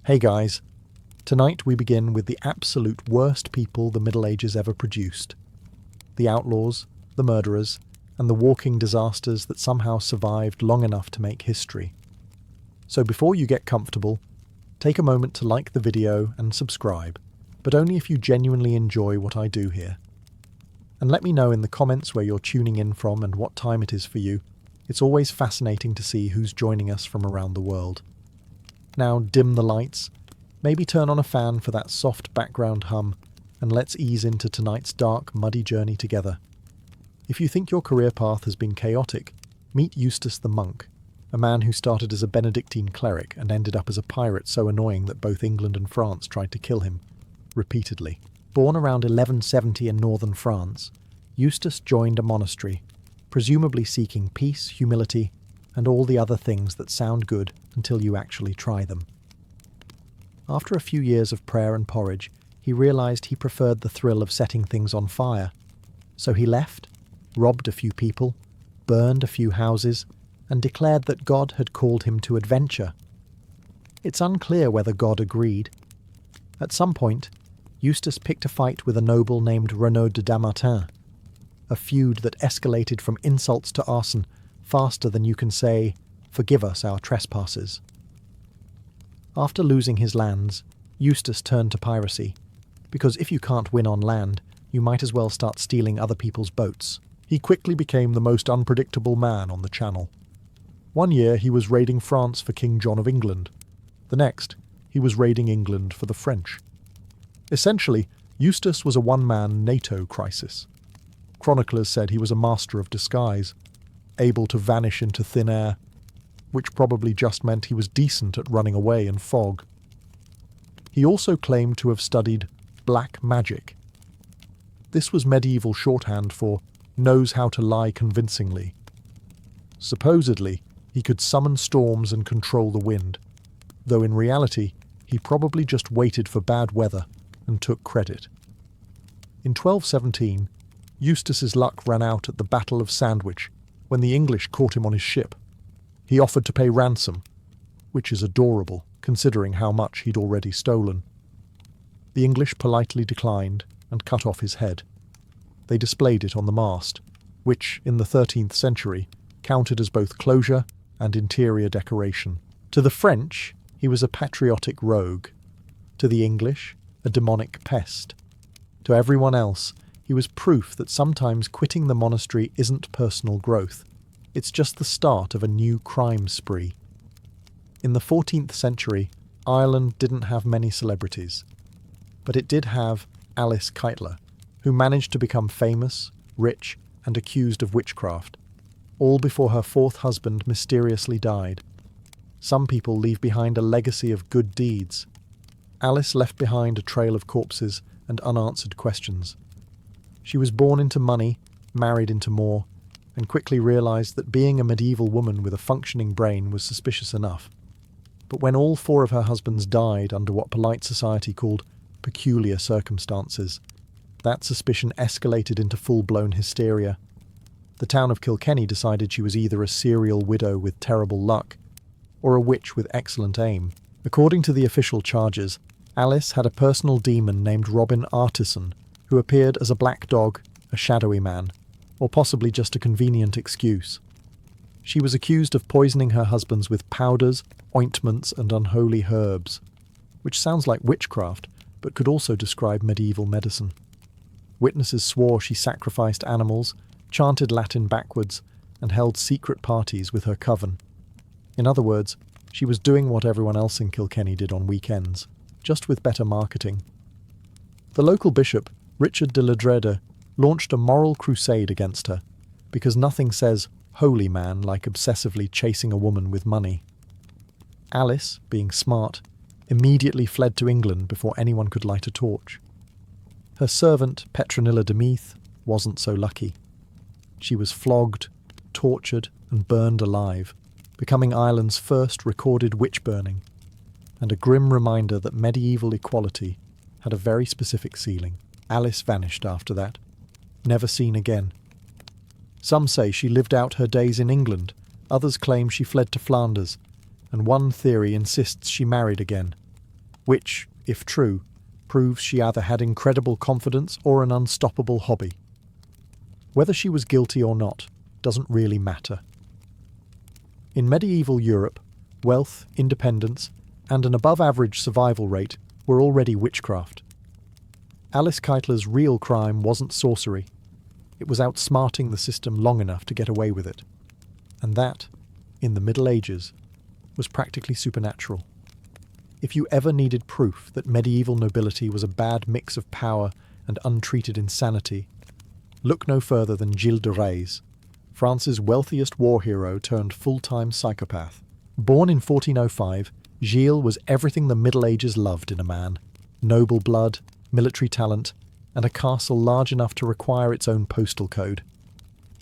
Hey guys, tonight we begin with the absolute worst people the Middle Ages ever produced. The outlaws, the murderers, and the walking disasters that somehow survived long enough to make history. So before you get comfortable, take a moment to like the video and subscribe, but only if you genuinely enjoy what I do here. And let me know in the comments where you're tuning in from and what time it is for you. It's always fascinating to see who's joining us from around the world. Now dim the lights, maybe turn on a fan for that soft background hum, and let's ease into tonight's dark, muddy journey together. If you think your career path has been chaotic, meet Eustace the monk, a man who started as a Benedictine cleric and ended up as a pirate so annoying that both England and France tried to kill him, repeatedly. Born around 1170 in northern France, Eustace joined a monastery, presumably seeking peace, humility, and all the other things that sound good until you actually try them. After a few years of prayer and porridge, he realized he preferred the thrill of setting things on fire. So he left, robbed a few people, burned a few houses, and declared that God had called him to adventure. It's unclear whether God agreed. At some point, Eustace picked a fight with a noble named Renaud de Damartin, a feud that escalated from insults to arson faster than you can say, "Forgive us our trespasses." After losing his lands, Eustace turned to piracy, because if you can't win on land, you might as well start stealing other people's boats. He quickly became the most unpredictable man on the Channel. One year he was raiding France for King John of England. The next, he was raiding England for the French. Essentially, Eustace was a one-man NATO crisis. Chroniclers said he was a master of disguise, able to vanish into thin air, which probably just meant he was decent at running away in fog. He also claimed to have studied black magic. This was medieval shorthand for knows how to lie convincingly. Supposedly, he could summon storms and control the wind, though in reality, he probably just waited for bad weather and took credit. In 1217, Eustace's luck ran out at the Battle of Sandwich when the English caught him on his ship. He offered to pay ransom, which is adorable considering how much he'd already stolen. The English politely declined and cut off his head. They displayed it on the mast, which, in the 13th century, counted as both closure and interior decoration. To the French, he was a patriotic rogue. To the English, a demonic pest. To everyone else, he was proof that sometimes quitting the monastery isn't personal growth. It's just the start of a new crime spree. In the 14th century, Ireland didn't have many celebrities, but it did have Alice Keitler, who managed to become famous, rich, and accused of witchcraft, all before her fourth husband mysteriously died. Some people leave behind a legacy of good deeds. Alice left behind a trail of corpses and unanswered questions. She was born into money, married into more, and quickly realized that being a medieval woman with a functioning brain was suspicious enough. But when all four of her husbands died under what polite society called peculiar circumstances, that suspicion escalated into full-blown hysteria. The town of Kilkenny decided she was either a serial widow with terrible luck, or a witch with excellent aim. According to the official charges, Alice had a personal demon named Robin Artisan, who appeared as a black dog, a shadowy man, or possibly just a convenient excuse. She was accused of poisoning her husbands with powders, ointments, and unholy herbs, which sounds like witchcraft, but could also describe medieval medicine. Witnesses swore she sacrificed animals, chanted Latin backwards, and held secret parties with her coven. In other words, she was doing what everyone else in Kilkenny did on weekends, just with better marketing. The local bishop, Richard de Ledrede, launched a moral crusade against her, because nothing says holy man like obsessively chasing a woman with money. Alice, being smart, immediately fled to England before anyone could light a torch. Her servant, Petronilla de Meath, wasn't so lucky. She was flogged, tortured, and burned alive, becoming Ireland's first recorded witch burning, and a grim reminder that medieval equality had a very specific ceiling. Alice vanished after that, never seen again. Some say she lived out her days in England, others claim she fled to Flanders, and one theory insists she married again. which, if true, proves she either had incredible confidence or an unstoppable hobby. Whether she was guilty or not doesn't really matter. In medieval Europe, wealth, independence, and an above-average survival rate were already witchcraft. Alice Keitler's real crime wasn't sorcery. It was outsmarting the system long enough to get away with it. And that, in the Middle Ages, was practically supernatural. If you ever needed proof that medieval nobility was a bad mix of power and untreated insanity, look no further than Gilles de Rais, France's wealthiest war hero turned full-time psychopath. Born in 1405, Gilles was everything the Middle Ages loved in a man: noble blood, military talent, and a castle large enough to require its own postal code.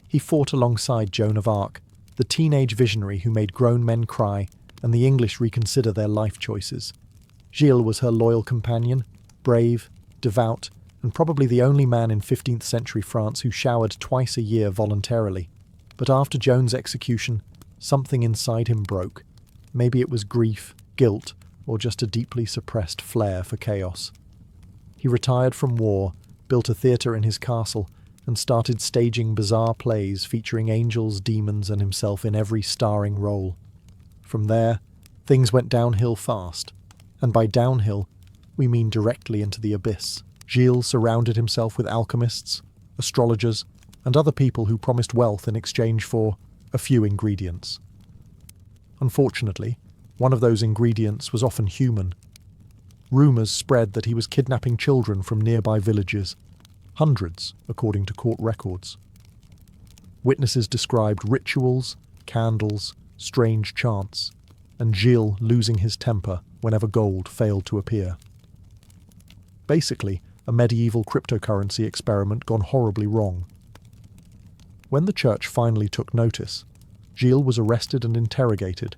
He fought alongside Joan of Arc, the teenage visionary who made grown men cry and the English reconsider their life choices. Gilles was her loyal companion, brave, devout, and probably the only man in 15th century France who showered twice a year voluntarily. But after Joan's execution, something inside him broke. Maybe it was grief, guilt, or just a deeply suppressed flair for chaos. He retired from war, built a theatre in his castle, and started staging bizarre plays featuring angels, demons, and himself in every starring role. From there, things went downhill fast. And by downhill, we mean directly into the abyss. Gilles surrounded himself with alchemists, astrologers, and other people who promised wealth in exchange for a few ingredients. Unfortunately, one of those ingredients was often human. Rumours spread that he was kidnapping children from nearby villages, hundreds, according to court records. Witnesses described rituals, candles, strange chants, and Gilles losing his temper whenever gold failed to appear. Basically, a medieval cryptocurrency experiment gone horribly wrong. When the church finally took notice, Gilles was arrested and interrogated,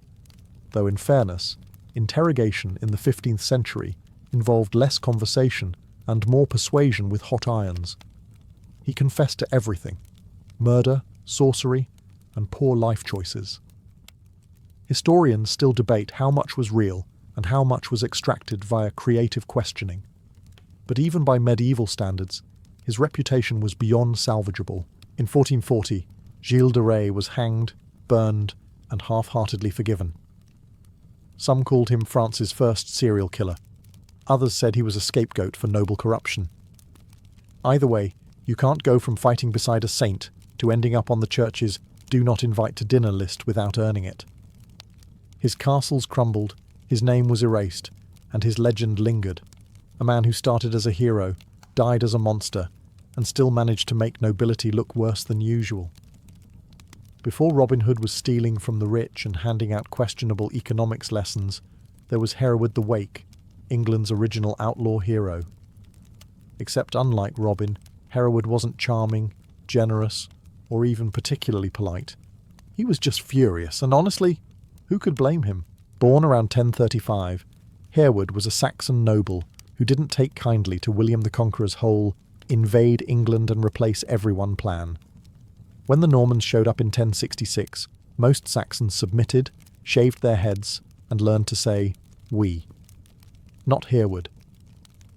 though in fairness, interrogation in the 15th century involved less conversation and more persuasion with hot irons. He confessed to everything: murder, sorcery, and poor life choices. Historians still debate how much was real and how much was extracted via creative questioning. But even by medieval standards, his reputation was beyond salvageable. In 1440, Gilles de Rais was hanged, burned, and half-heartedly forgiven. Some called him France's first serial killer. Others said he was a scapegoat for noble corruption. Either way, you can't go from fighting beside a saint to ending up on the church's "do not invite to dinner" list without earning it. His castles crumbled, his name was erased, and his legend lingered. A man who started as a hero, died as a monster, and still managed to make nobility look worse than usual. Before Robin Hood was stealing from the rich and handing out questionable economics lessons, there was Hereward the Wake, England's original outlaw hero. Except unlike Robin, Hereward wasn't charming, generous, or even particularly polite. He was just furious, and honestly, who could blame him? Born around 1035, Hereward was a Saxon noble who didn't take kindly to William the Conqueror's whole invade England and replace everyone plan. When the Normans showed up in 1066, most Saxons submitted, shaved their heads, and learned to say, "we." Not Hereward.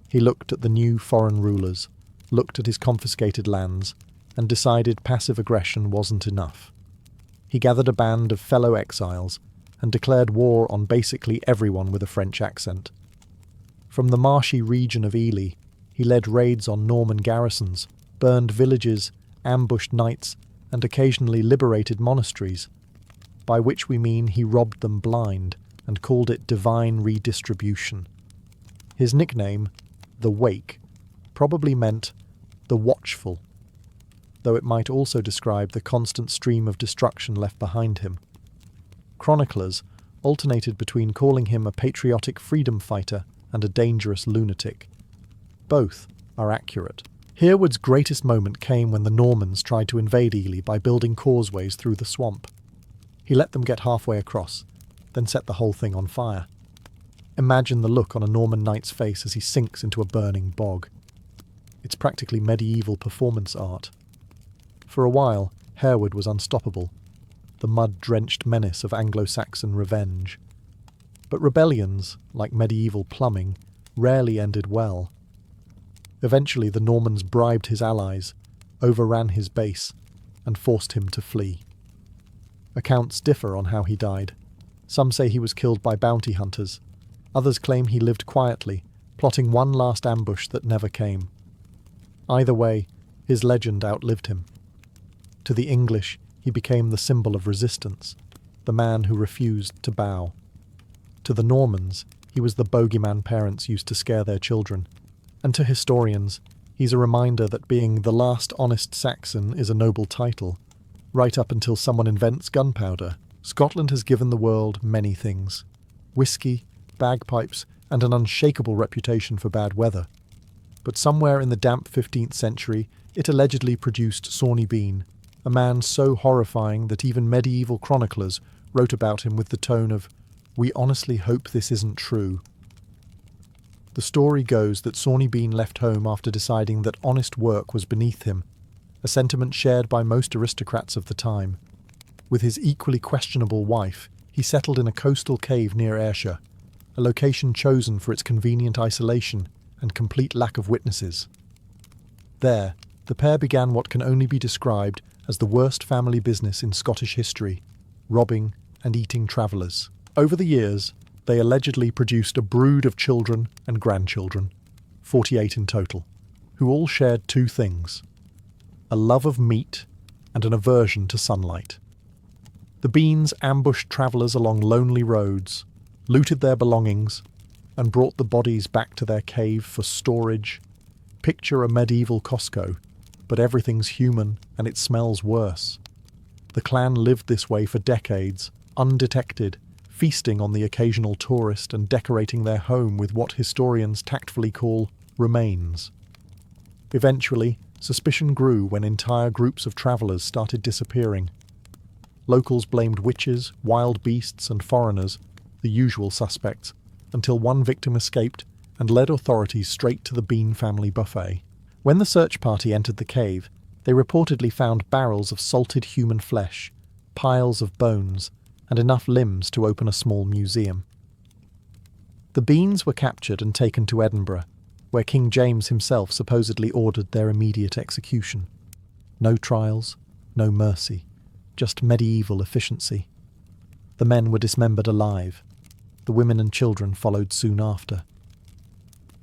He looked at the new foreign rulers, looked at his confiscated lands, and decided passive aggression wasn't enough. He gathered a band of fellow exiles and declared war on basically everyone with a French accent. From the marshy region of Ely, he led raids on Norman garrisons, burned villages, ambushed knights, and occasionally liberated monasteries, by which we mean he robbed them blind and called it divine redistribution. His nickname, the Wake, probably meant the watchful, though it might also describe the constant stream of destruction left behind him. Chroniclers alternated between calling him a patriotic freedom fighter and a dangerous lunatic. Both are accurate. Hereward's greatest moment came when the Normans tried to invade Ely by building causeways through the swamp. He let them get halfway across, then set the whole thing on fire. Imagine the look on a Norman knight's face as he sinks into a burning bog. It's practically medieval performance art. For a while, Hereward was unstoppable, the mud-drenched menace of Anglo-Saxon revenge. But rebellions, like medieval plumbing, rarely ended well. Eventually the Normans bribed his allies, overran his base, and forced him to flee. Accounts differ on how he died. Some say he was killed by bounty hunters. Others claim he lived quietly, plotting one last ambush that never came. Either way, his legend outlived him. To the English, he became the symbol of resistance, the man who refused to bow. To the Normans, he was the bogeyman parents used to scare their children. And to historians, he's a reminder that being the last honest Saxon is a noble title. Right up until someone invents gunpowder, Scotland has given the world many things. Whiskey, bagpipes, and an unshakable reputation for bad weather. But somewhere in the damp 15th century, it allegedly produced Sawney Bean, a man so horrifying that even medieval chroniclers wrote about him with the tone of, "We honestly hope this isn't true." The story goes that Sawney Bean left home after deciding that honest work was beneath him, a sentiment shared by most aristocrats of the time. With his equally questionable wife, he settled in a coastal cave near Ayrshire, a location chosen for its convenient isolation and complete lack of witnesses. There, the pair began what can only be described as the worst family business in Scottish history, robbing and eating travellers. Over the years, they allegedly produced a brood of children and grandchildren, 48 in total, who all shared two things: a love of meat and an aversion to sunlight. The Beans ambushed travellers along lonely roads, looted their belongings, and brought the bodies back to their cave for storage. Picture a medieval Costco, but everything's human and it smells worse. The clan lived this way for decades, undetected, feasting on the occasional tourist and decorating their home with what historians tactfully call remains. Eventually, suspicion grew when entire groups of travellers started disappearing. Locals blamed witches, wild beasts, and foreigners, the usual suspects, until one victim escaped and led authorities straight to the Bean family buffet. When the search party entered the cave, they reportedly found barrels of salted human flesh, piles of bones, and enough limbs to open a small museum. The Beans were captured and taken to Edinburgh, where King James himself supposedly ordered their immediate execution. No trials, no mercy, just medieval efficiency. The men were dismembered alive. The women and children followed soon after.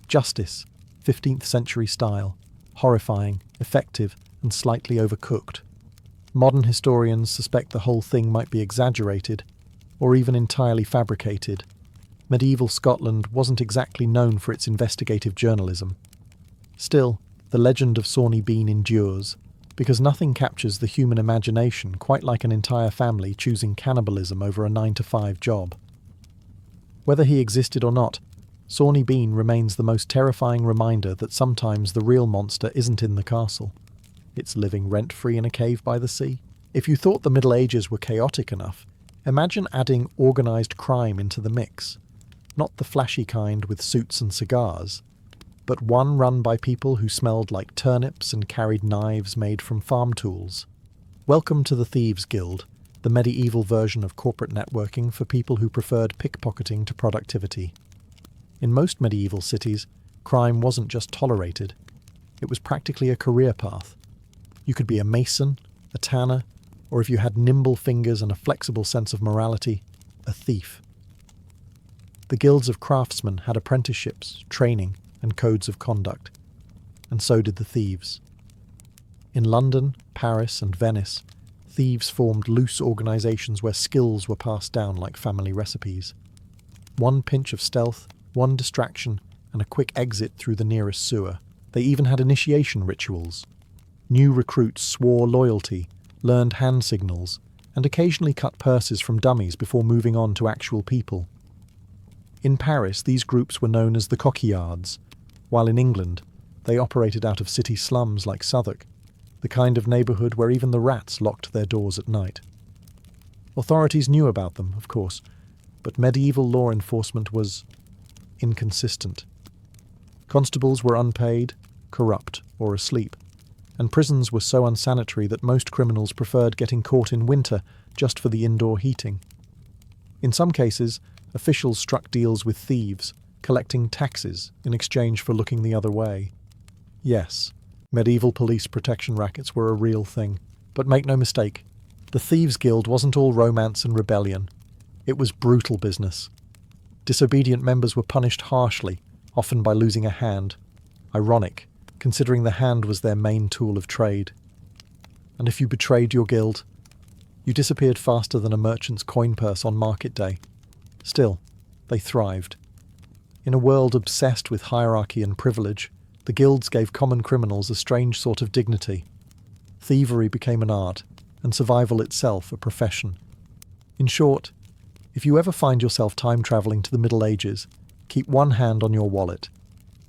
Justice, 15th century style, horrifying, effective, and slightly overcooked. Modern historians suspect the whole thing might be exaggerated, or even entirely fabricated. Medieval Scotland wasn't exactly known for its investigative journalism. Still, the legend of Sawney Bean endures, because nothing captures the human imagination quite like an entire family choosing cannibalism over a 9-to-5 job. Whether he existed or not, Sawney Bean remains the most terrifying reminder that sometimes the real monster isn't in the castle. It's living rent-free in a cave by the sea. If you thought the Middle Ages were chaotic enough, imagine adding organised crime into the mix. Not the flashy kind with suits and cigars, but one run by people who smelled like turnips and carried knives made from farm tools. Welcome to the Thieves Guild, the medieval version of corporate networking for people who preferred pickpocketing to productivity. In most medieval cities, crime wasn't just tolerated. It was practically a career path. You could be a mason, a tanner, or if you had nimble fingers and a flexible sense of morality, a thief. The guilds of craftsmen had apprenticeships, training, and codes of conduct, and so did the thieves. In London, Paris, and Venice, thieves formed loose organisations where skills were passed down like family recipes. One pinch of stealth, one distraction, and a quick exit through the nearest sewer. They even had initiation rituals. New recruits swore loyalty, learned hand signals, and occasionally cut purses from dummies before moving on to actual people. In Paris, these groups were known as the coquillards, while in England, they operated out of city slums like Southwark, the kind of neighbourhood where even the rats locked their doors at night. Authorities knew about them, of course, but medieval law enforcement was inconsistent. Constables were unpaid, corrupt, or asleep, and prisons were so unsanitary that most criminals preferred getting caught in winter just for the indoor heating. In some cases, officials struck deals with thieves, collecting taxes in exchange for looking the other way. Yes, medieval police protection rackets were a real thing, but make no mistake, the Thieves' Guild wasn't all romance and rebellion. It was brutal business. Disobedient members were punished harshly, often by losing a hand. Ironic, considering the hand was their main tool of trade. And if you betrayed your guild, you disappeared faster than a merchant's coin purse on market day. Still, they thrived. In a world obsessed with hierarchy and privilege, the guilds gave common criminals a strange sort of dignity. Thievery became an art, and survival itself a profession. In short, if you ever find yourself time-travelling to the Middle Ages, keep one hand on your wallet,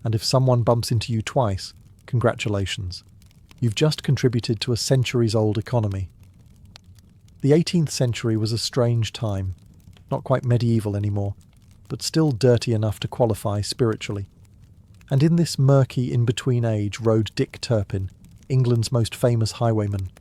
and if someone bumps into you twice, congratulations. You've just contributed to a centuries-old economy. The 18th century was a strange time, not quite medieval anymore, but still dirty enough to qualify spiritually. And in this murky in-between age rode Dick Turpin, England's most famous highwayman,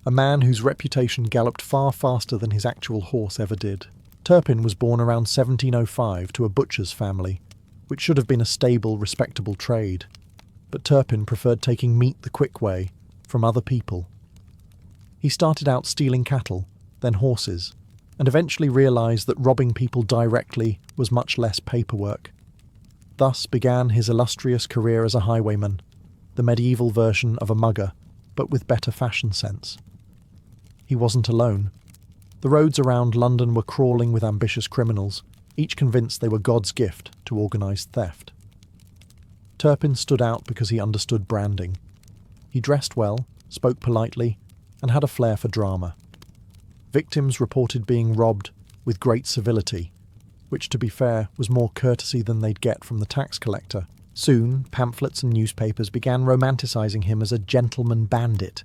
a man whose reputation galloped far faster than his actual horse ever did. Turpin was born around 1705 to a butcher's family, which should have been a stable, respectable trade. But Turpin preferred taking meat the quick way, from other people. He started out stealing cattle, then horses, and eventually realised that robbing people directly was much less paperwork. Thus began his illustrious career as a highwayman, the medieval version of a mugger, but with better fashion sense. He wasn't alone. The roads around London were crawling with ambitious criminals, each convinced they were God's gift to organised theft. Turpin stood out because he understood branding. He dressed well, spoke politely, and had a flair for drama. Victims reported being robbed with great civility, which, to be fair, was more courtesy than they'd get from the tax collector. Soon, pamphlets and newspapers began romanticising him as a gentleman bandit.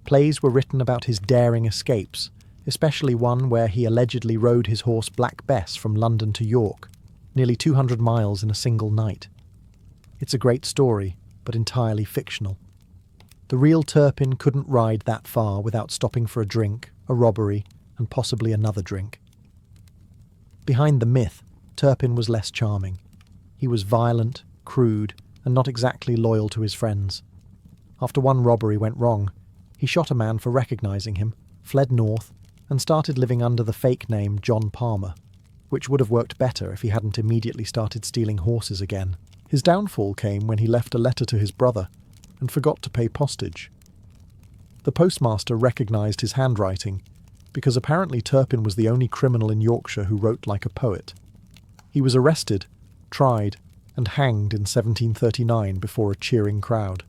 Plays were written about his daring escapes, especially one where he allegedly rode his horse Black Bess from London to York, nearly 200 miles in a single night. It's a great story, but entirely fictional. The real Turpin couldn't ride that far without stopping for a drink, a robbery, and possibly another drink. Behind the myth, Turpin was less charming. He was violent, crude, and not exactly loyal to his friends. After one robbery went wrong, he shot a man for recognising him, fled north, and started living under the fake name John Palmer, which would have worked better if he hadn't immediately started stealing horses again. His downfall came when he left a letter to his brother and forgot to pay postage. The postmaster recognised his handwriting, because apparently Turpin was the only criminal in Yorkshire who wrote like a poet. He was arrested, tried, and hanged in 1739 before a cheering crowd.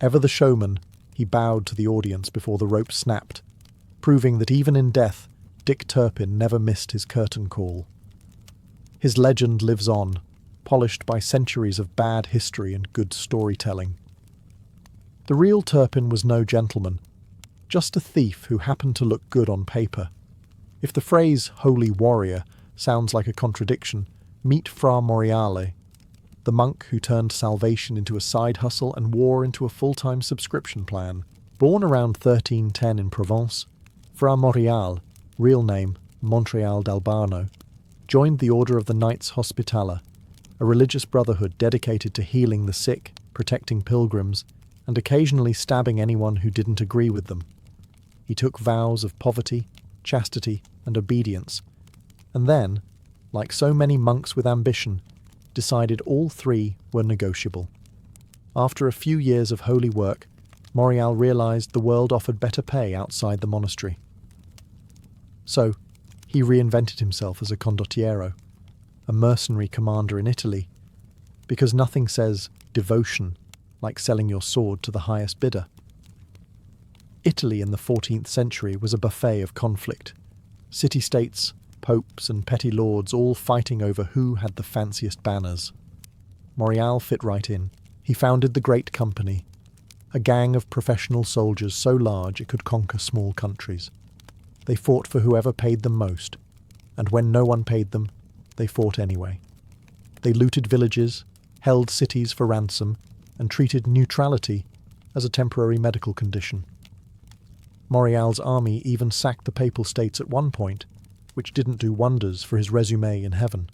Ever the showman, he bowed to the audience before the rope snapped, proving that even in death, Dick Turpin never missed his curtain call. His legend lives on, polished by centuries of bad history and good storytelling. The real Turpin was no gentleman, just a thief who happened to look good on paper. If the phrase holy warrior sounds like a contradiction, meet Fra Moriale, the monk who turned salvation into a side hustle and war into a full-time subscription plan. Born around 1310 in Provence, Fra Moriale, real name Montreal d'Albano, joined the Order of the Knights Hospitaller, a religious brotherhood dedicated to healing the sick, protecting pilgrims, and occasionally stabbing anyone who didn't agree with them. He took vows of poverty, chastity, and obedience, and then, like so many monks with ambition, decided all three were negotiable. After a few years of holy work, Morial realised the world offered better pay outside the monastery. So, he reinvented himself as a condottiero, a mercenary commander in Italy, because nothing says devotion like selling your sword to the highest bidder. Italy in the 14th century was a buffet of conflict. City-states, popes and petty lords all fighting over who had the fanciest banners. Morial fit right in. He founded the Great Company, a gang of professional soldiers so large it could conquer small countries. They fought for whoever paid them most, and when no one paid them, they fought anyway. They looted villages, held cities for ransom, and treated neutrality as a temporary medical condition. Morial's army even sacked the Papal States at one point, which didn't do wonders for his resume in heaven.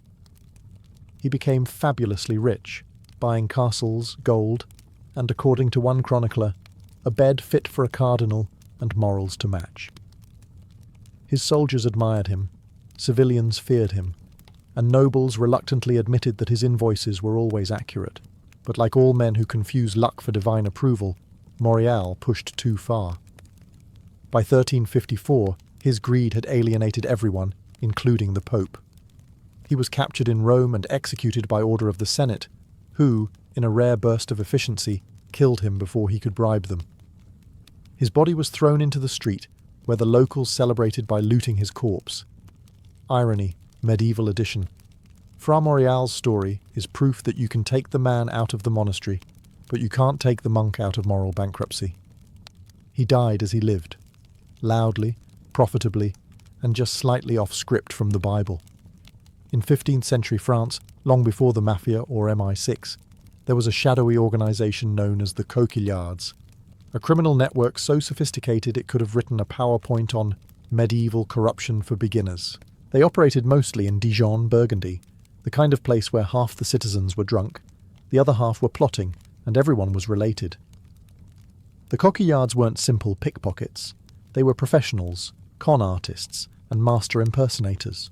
he became fabulously rich, buying castles, gold, and, according to one chronicler, a bed fit for a cardinal and morals to match. His soldiers admired him, civilians feared him, and nobles reluctantly admitted that his invoices were always accurate. But like all men who confuse luck for divine approval, Morreale pushed too far. By 1354, his greed had alienated everyone, including the Pope. He was captured in Rome and executed by order of the Senate, who, in a rare burst of efficiency, killed him before he could bribe them. His body was thrown into the street, where the locals celebrated by looting his corpse. Irony, medieval edition. Fra Morreale's story is proof that you can take the man out of the monastery, but you can't take the monk out of moral bankruptcy. He died as he lived, loudly, profitably, and just slightly off script from the Bible. In 15th century France, long before the Mafia or MI6, there was a shadowy organisation known as the Coquillards, a criminal network so sophisticated it could have written a PowerPoint on medieval corruption for beginners. They operated mostly in Dijon, Burgundy, the kind of place where half the citizens were drunk, the other half were plotting, and everyone was related. The Coquillards weren't simple pickpockets. They were professionals, con artists, and master impersonators.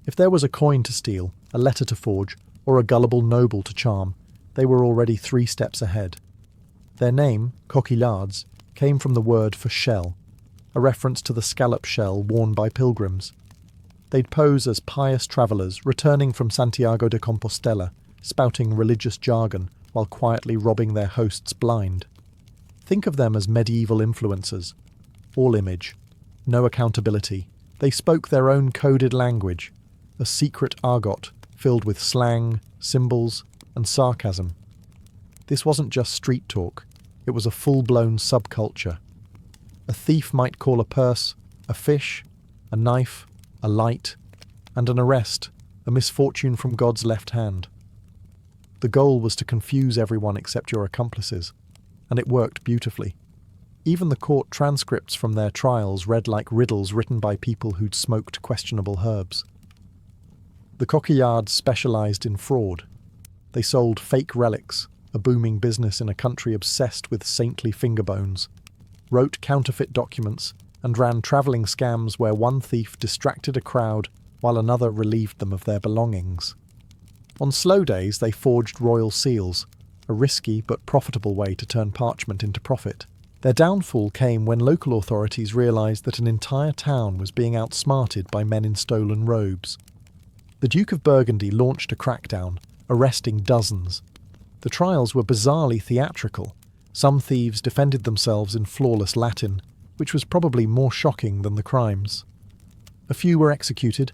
If there was a coin to steal, a letter to forge, or a gullible noble to charm, they were already 3 steps ahead. Their name, Coquillards, came from the word for shell, a reference to the scallop shell worn by pilgrims. They'd pose as pious travellers returning from Santiago de Compostela, spouting religious jargon while quietly robbing their hosts blind. Think of them as medieval influencers. All image, no accountability. They spoke their own coded language, a secret argot filled with slang, symbols, and sarcasm. This wasn't just street talk, it was a full-blown subculture. A thief might call a purse a fish, a knife, a light, and an arrest a misfortune from God's left hand. The goal was to confuse everyone except your accomplices, and it worked beautifully. Even the court transcripts from their trials read like riddles written by people who'd smoked questionable herbs. The Coquillards specialised in fraud. They sold fake relics, a booming business in a country obsessed with saintly finger bones, wrote counterfeit documents, and ran travelling scams where one thief distracted a crowd while another relieved them of their belongings. On slow days they forged royal seals, a risky but profitable way to turn parchment into profit. Their downfall came when local authorities realised that an entire town was being outsmarted by men in stolen robes. The Duke of Burgundy launched a crackdown, arresting dozens. The trials were bizarrely theatrical. Some thieves defended themselves in flawless Latin, which was probably more shocking than the crimes. A few were executed,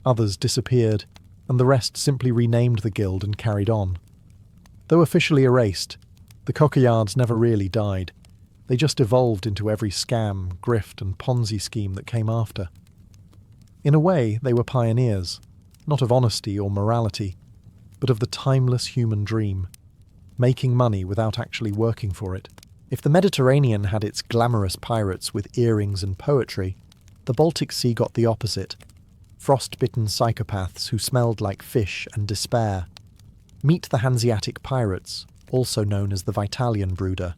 others disappeared, and the rest simply renamed the guild and carried on. Though officially erased, the Coquillards never really died. They just evolved into every scam, grift, and Ponzi scheme that came after. In a way, they were pioneers, not of honesty or morality, but of the timeless human dream, making money without actually working for it. If the Mediterranean had its glamorous pirates with earrings and poetry, the Baltic Sea got the opposite. Frost-bitten psychopaths who smelled like fish and despair. Meet the Hanseatic pirates, also known as the Vitalian Brooder,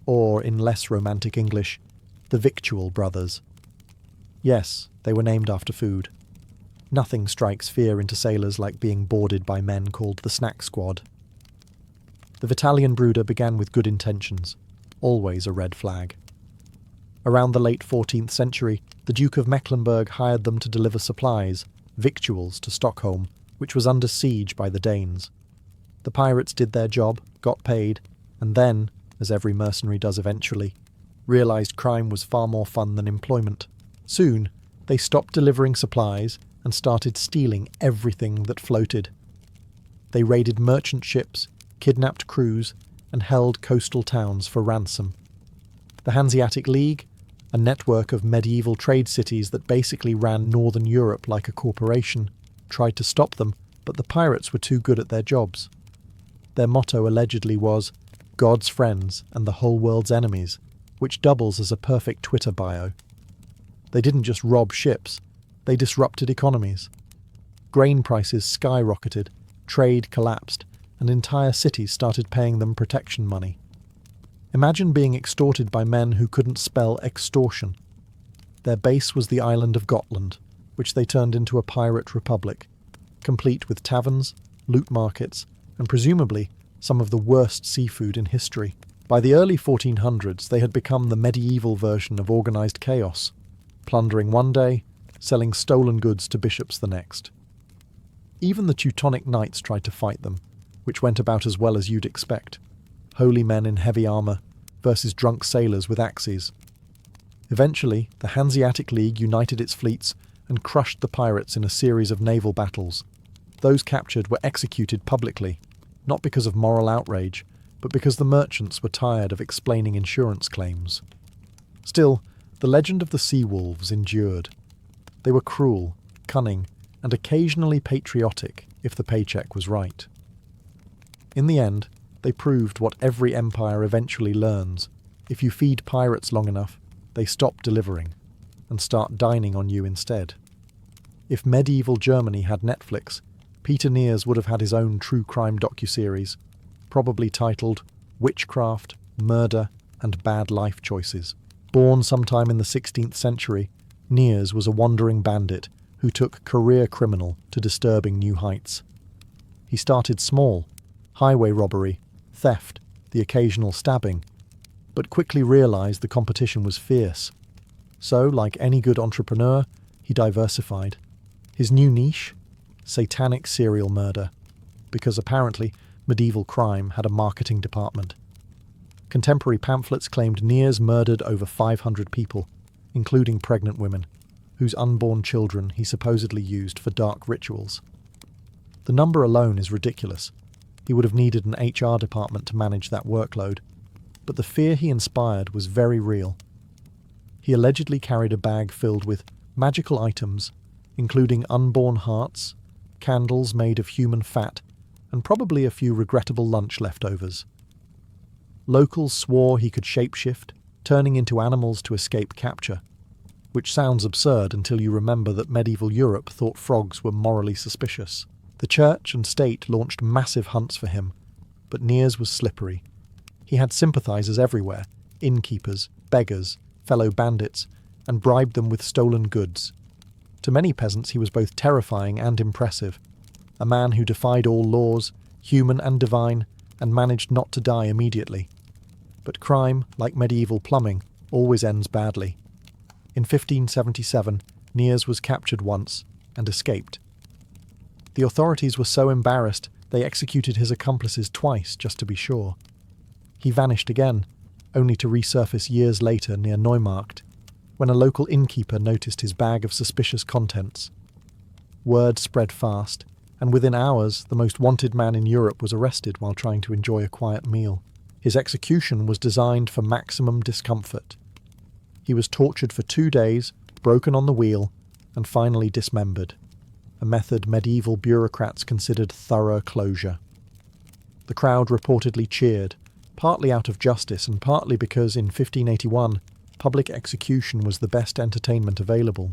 or, in less romantic English, the Victual Brothers. Yes, they were named after food. Nothing strikes fear into sailors like being boarded by men called the Snack Squad. The Vitalian Brooder began with good intentions, always a red flag. Around the late 14th century, the Duke of Mecklenburg hired them to deliver supplies, victuals, to Stockholm, which was under siege by the Danes. The pirates did their job, got paid, and then, as every mercenary does eventually, realised crime was far more fun than employment. Soon, they stopped delivering supplies and started stealing everything that floated. They raided merchant ships, kidnapped crews, and held coastal towns for ransom. The Hanseatic League, a network of medieval trade cities that basically ran northern Europe like a corporation, tried to stop them, but the pirates were too good at their jobs. Their motto allegedly was, "God's friends and the whole world's enemies," which doubles as a perfect Twitter bio. They didn't just rob ships, they disrupted economies. Grain prices skyrocketed, trade collapsed, and entire cities started paying them protection money. Imagine being extorted by men who couldn't spell extortion. Their base was the island of Gotland, which they turned into a pirate republic, complete with taverns, loot markets, and presumably some of the worst seafood in history. By the early 1400s, they had become the medieval version of organised chaos, plundering one day, selling stolen goods to bishops the next. Even the Teutonic knights tried to fight them, which went about as well as you'd expect. Holy men in heavy armour versus drunk sailors with axes. Eventually, the Hanseatic League united its fleets and crushed the pirates in a series of naval battles. Those captured were executed publicly, not because of moral outrage, but because the merchants were tired of explaining insurance claims. Still, the legend of the sea wolves endured. They were cruel, cunning, and occasionally patriotic if the paycheck was right. In the end, they proved what every empire eventually learns. If you feed pirates long enough, they stop delivering and start dining on you instead. If medieval Germany had Netflix, Peter Nears would have had his own true crime docuseries, probably titled Witchcraft, Murder, and Bad Life Choices. Born sometime in the 16th century, Nears was a wandering bandit who took career criminal to disturbing new heights. He started small, highway robbery, theft, the occasional stabbing, but quickly realised the competition was fierce. So, like any good entrepreneur, he diversified. His new niche? Satanic serial murder, because apparently medieval crime had a marketing department. Contemporary pamphlets claimed Nears murdered over 500 people, including pregnant women, whose unborn children he supposedly used for dark rituals. The number alone is ridiculous. He would have needed an HR department to manage that workload, but the fear he inspired was very real. He allegedly carried a bag filled with magical items, including unborn hearts, candles made of human fat, and probably a few regrettable lunch leftovers. Locals swore he could shapeshift, turning into animals to escape capture, which sounds absurd until you remember that medieval Europe thought frogs were morally suspicious. The church and state launched massive hunts for him, but Nears was slippery. He had sympathisers everywhere, innkeepers, beggars, fellow bandits, and bribed them with stolen goods. To many peasants he was both terrifying and impressive, a man who defied all laws, human and divine, and managed not to die immediately. But crime, like medieval plumbing, always ends badly. In 1577, Nears was captured once and escaped. The authorities were so embarrassed they executed his accomplices twice just to be sure. He vanished again, only to resurface years later near Neumarkt, when a local innkeeper noticed his bag of suspicious contents. Word spread fast, and within hours the most wanted man in Europe was arrested while trying to enjoy a quiet meal. His execution was designed for maximum discomfort. He was tortured for 2 days, broken on the wheel, and finally dismembered, a method medieval bureaucrats considered thorough closure. The crowd reportedly cheered, partly out of justice and partly because in 1581 public execution was the best entertainment available.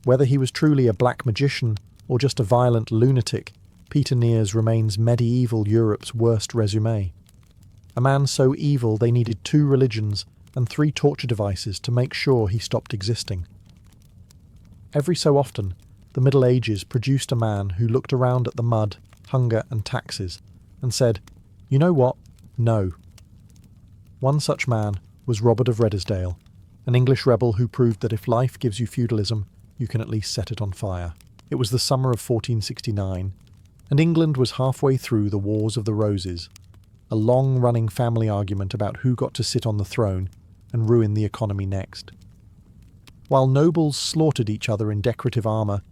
Whether he was truly a black magician or just a violent lunatic, Peter Nears remains medieval Europe's worst resume. A man so evil they needed 2 religions and 3 torture devices to make sure he stopped existing. Every so often, the Middle Ages produced a man who looked around at the mud, hunger and taxes and said, "You know what? No." One such man was Robert of Redesdale, an English rebel who proved that if life gives you feudalism, you can at least set it on fire. It was the summer of 1469, and England was halfway through the Wars of the Roses, a long-running family argument about who got to sit on the throne and ruin the economy next. While nobles slaughtered each other in decorative armour,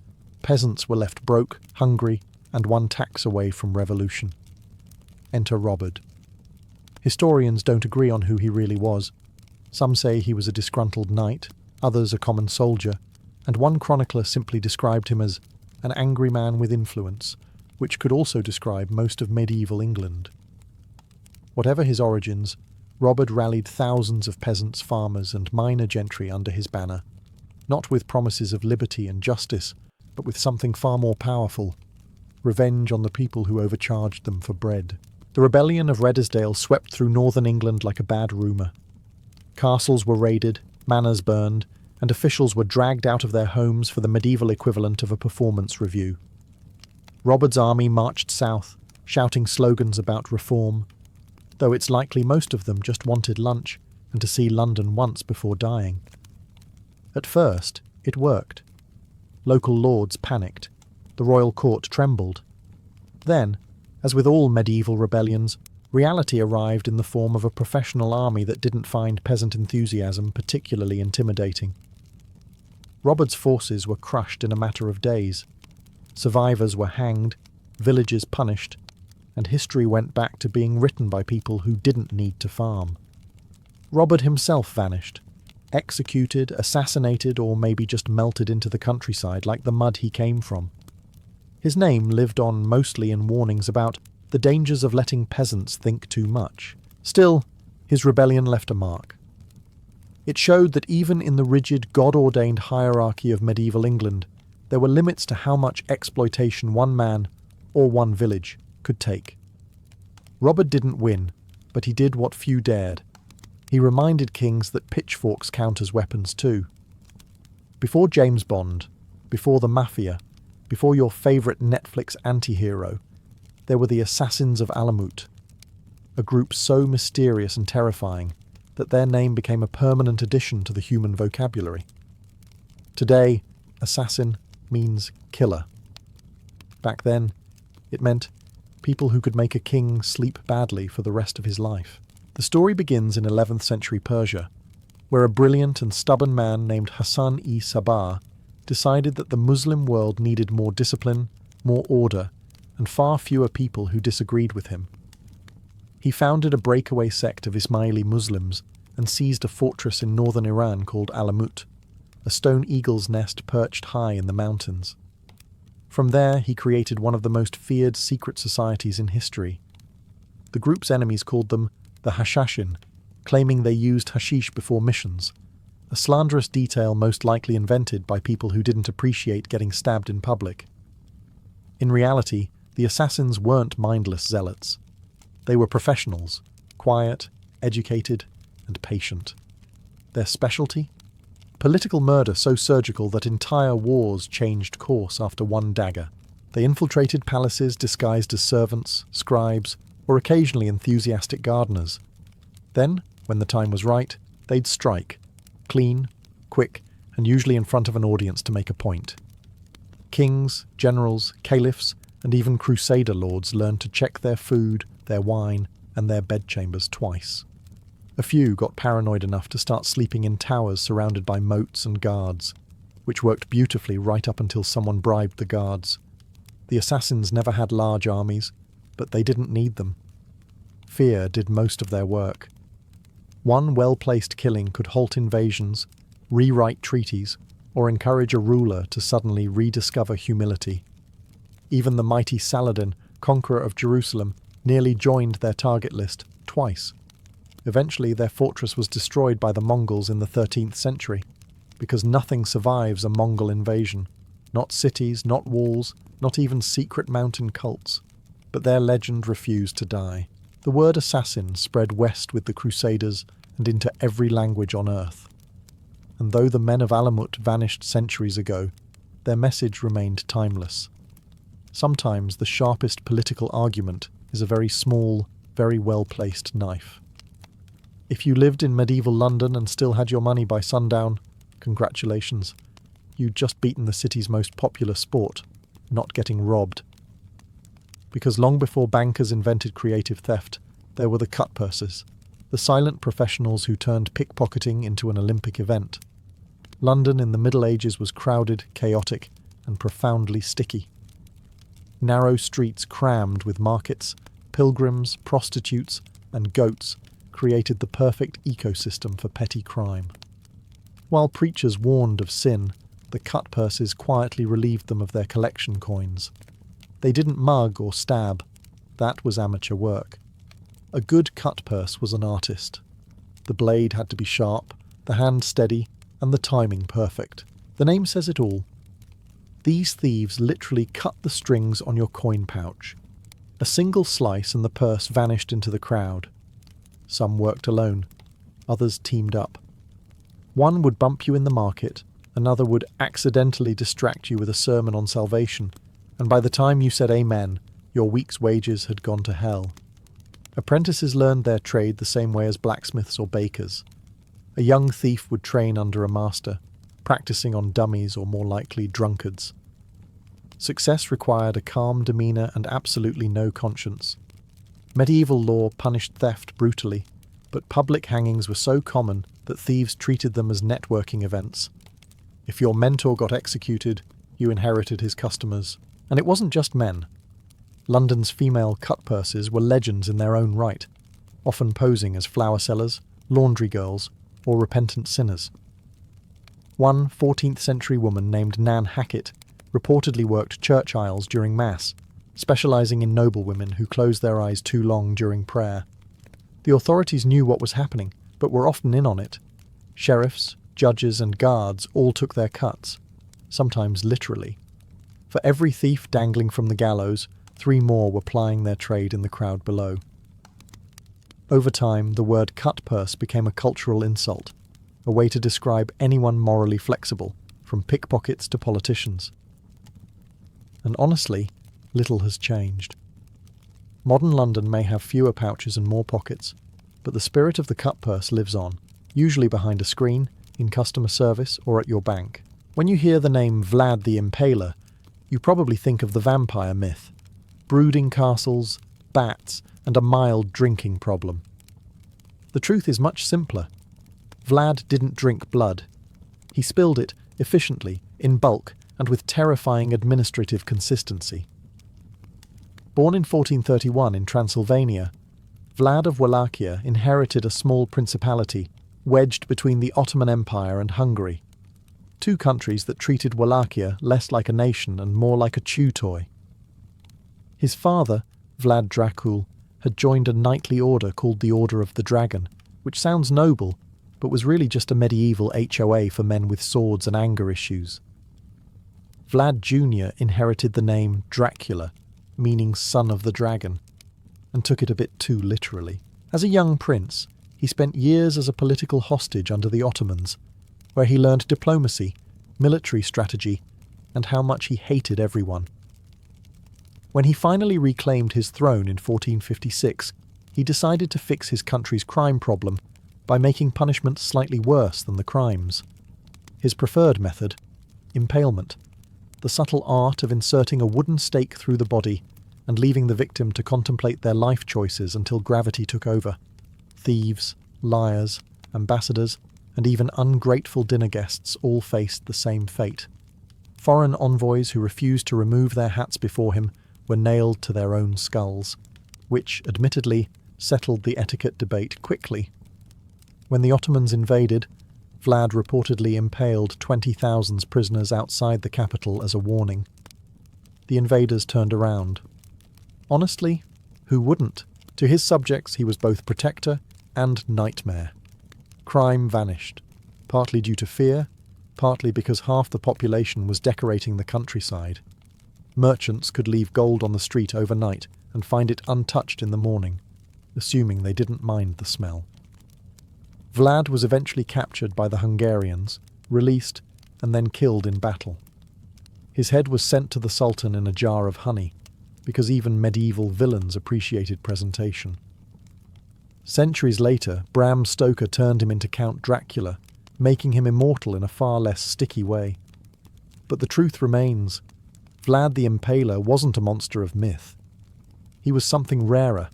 peasants were left broke, hungry, and one tax away from revolution. Enter Robert. Historians don't agree on who he really was. Some say he was a disgruntled knight, others a common soldier, and one chronicler simply described him as an angry man with influence, which could also describe most of medieval England. Whatever his origins, Robert rallied thousands of peasants, farmers, and minor gentry under his banner, not with promises of liberty and justice, but with something far more powerful: revenge on the people who overcharged them for bread. The rebellion of Redesdale swept through northern England like a bad rumour. Castles were raided, manors burned, and officials were dragged out of their homes for the medieval equivalent of a performance review. Robber's army marched south, shouting slogans about reform, though it's likely most of them just wanted lunch and to see London once before dying. At first, it worked. Local lords panicked. The royal court trembled. Then, as with all medieval rebellions, reality arrived in the form of a professional army that didn't find peasant enthusiasm particularly intimidating. Robert's forces were crushed in a matter of days. Survivors were hanged, villages punished, and history went back to being written by people who didn't need to farm. Robert himself vanished, executed, assassinated, or maybe just melted into the countryside like the mud he came from. His name lived on mostly in warnings about the dangers of letting peasants think too much. Still, his rebellion left a mark. It showed that even in the rigid, God-ordained hierarchy of medieval England, there were limits to how much exploitation one man, or one village, could take. Robert didn't win, but he did what few dared. He reminded kings that pitchforks count as weapons too. Before James Bond, before the Mafia, before your favourite Netflix anti-hero, there were the Assassins of Alamut, a group so mysterious and terrifying that their name became a permanent addition to the human vocabulary. Today, assassin means killer. Back then, it meant people who could make a king sleep badly for the rest of his life. The story begins in 11th century Persia, where a brilliant and stubborn man named Hassan-i-Sabah decided that the Muslim world needed more discipline, more order, and far fewer people who disagreed with him. He founded a breakaway sect of Ismaili Muslims and seized a fortress in northern Iran called Alamut, a stone eagle's nest perched high in the mountains. From there, he created one of the most feared secret societies in history. The group's enemies called them the Hashashin, claiming they used hashish before missions, a slanderous detail most likely invented by people who didn't appreciate getting stabbed in public. In reality, the assassins weren't mindless zealots. They were professionals, quiet, educated, and patient. Their specialty? Political murder so surgical that entire wars changed course after one dagger. They infiltrated palaces disguised as servants, scribes, or occasionally enthusiastic gardeners. Then, when the time was right, they'd strike, clean, quick, and usually in front of an audience to make a point. Kings, generals, caliphs, and even crusader lords learned to check their food, their wine, and their bedchambers twice. A few got paranoid enough to start sleeping in towers surrounded by moats and guards, which worked beautifully right up until someone bribed the guards. The assassins never had large armies, but they didn't need them. Fear did most of their work. One well-placed killing could halt invasions, rewrite treaties, or encourage a ruler to suddenly rediscover humility. Even the mighty Saladin, conqueror of Jerusalem, nearly joined their target list twice. Eventually, their fortress was destroyed by the Mongols in the 13th century, because nothing survives a Mongol invasion. Not cities, not walls, not even secret mountain cults. But their legend refused to die. The word assassin spread west with the Crusaders and into every language on earth. And though the men of Alamut vanished centuries ago, their message remained timeless. Sometimes the sharpest political argument is a very small, very well-placed knife. If you lived in medieval London and still had your money by sundown, congratulations. You'd just beaten the city's most popular sport, not getting robbed. Because long before bankers invented creative theft, there were the cut purses, the silent professionals who turned pickpocketing into an Olympic event. London in the Middle Ages was crowded, chaotic, and profoundly sticky. Narrow streets crammed with markets, pilgrims, prostitutes, and goats created the perfect ecosystem for petty crime. While preachers warned of sin, the cut purses quietly relieved them of their collection coins. They didn't mug or stab. That was amateur work. A good cut purse was an artist. The blade had to be sharp, the hand steady, and the timing perfect. The name says it all. These thieves literally cut the strings on your coin pouch. A single slice and the purse vanished into the crowd. Some worked alone, others teamed up. One would bump you in the market, another would accidentally distract you with a sermon on salvation, and by the time you said amen, your week's wages had gone to hell. Apprentices learned their trade the same way as blacksmiths or bakers. A young thief would train under a master, practicing on dummies or more likely drunkards. Success required a calm demeanour and absolutely no conscience. Medieval law punished theft brutally, but public hangings were so common that thieves treated them as networking events. If your mentor got executed, you inherited his customers. And it wasn't just men. London's female cut purses were legends in their own right, often posing as flower sellers, laundry girls, or repentant sinners. One 14th century woman named Nan Hackett reportedly worked church aisles during Mass, specialising in noblewomen who closed their eyes too long during prayer. The authorities knew what was happening, but were often in on it. Sheriffs, judges and guards all took their cuts, sometimes literally. For every thief dangling from the gallows, 3 more were plying their trade in the crowd below. Over time, the word cut purse became a cultural insult, a way to describe anyone morally flexible, from pickpockets to politicians. And honestly, little has changed. Modern London may have fewer pouches and more pockets, but the spirit of the cut purse lives on, usually behind a screen, in customer service or at your bank. When you hear the name Vlad the Impaler, you probably think of the vampire myth, brooding castles, bats, and a mild drinking problem. The truth is much simpler. Vlad didn't drink blood. He spilled it efficiently, in bulk, and with terrifying administrative consistency. Born in 1431 in Transylvania, Vlad of Wallachia inherited a small principality wedged between the Ottoman Empire and Hungary, 2 countries that treated Wallachia less like a nation and more like a chew toy. His father, Vlad Dracul, had joined a knightly order called the Order of the Dragon, which sounds noble, but was really just a medieval HOA for men with swords and anger issues. Vlad Jr. inherited the name Dracula, meaning son of the dragon, and took it a bit too literally. As a young prince, he spent years as a political hostage under the Ottomans, where he learned diplomacy, military strategy, and how much he hated everyone. When he finally reclaimed his throne in 1456, he decided to fix his country's crime problem by making punishment slightly worse than the crimes. His preferred method, impalement, the subtle art of inserting a wooden stake through the body and leaving the victim to contemplate their life choices until gravity took over. Thieves, liars, ambassadors, and even ungrateful dinner guests all faced the same fate. Foreign envoys who refused to remove their hats before him were nailed to their own skulls, which, admittedly, settled the etiquette debate quickly. When the Ottomans invaded, Vlad reportedly impaled 20,000 prisoners outside the capital as a warning. The invaders turned around. Honestly, who wouldn't? To his subjects he was both protector and nightmare. Crime vanished, partly due to fear, partly because half the population was decorating the countryside. Merchants could leave gold on the street overnight and find it untouched in the morning, assuming they didn't mind the smell. Vlad was eventually captured by the Hungarians, released, and then killed in battle. His head was sent to the Sultan in a jar of honey, because even medieval villains appreciated presentation. Centuries later, Bram Stoker turned him into Count Dracula, making him immortal in a far less sticky way. But the truth remains, Vlad the Impaler wasn't a monster of myth. He was something rarer,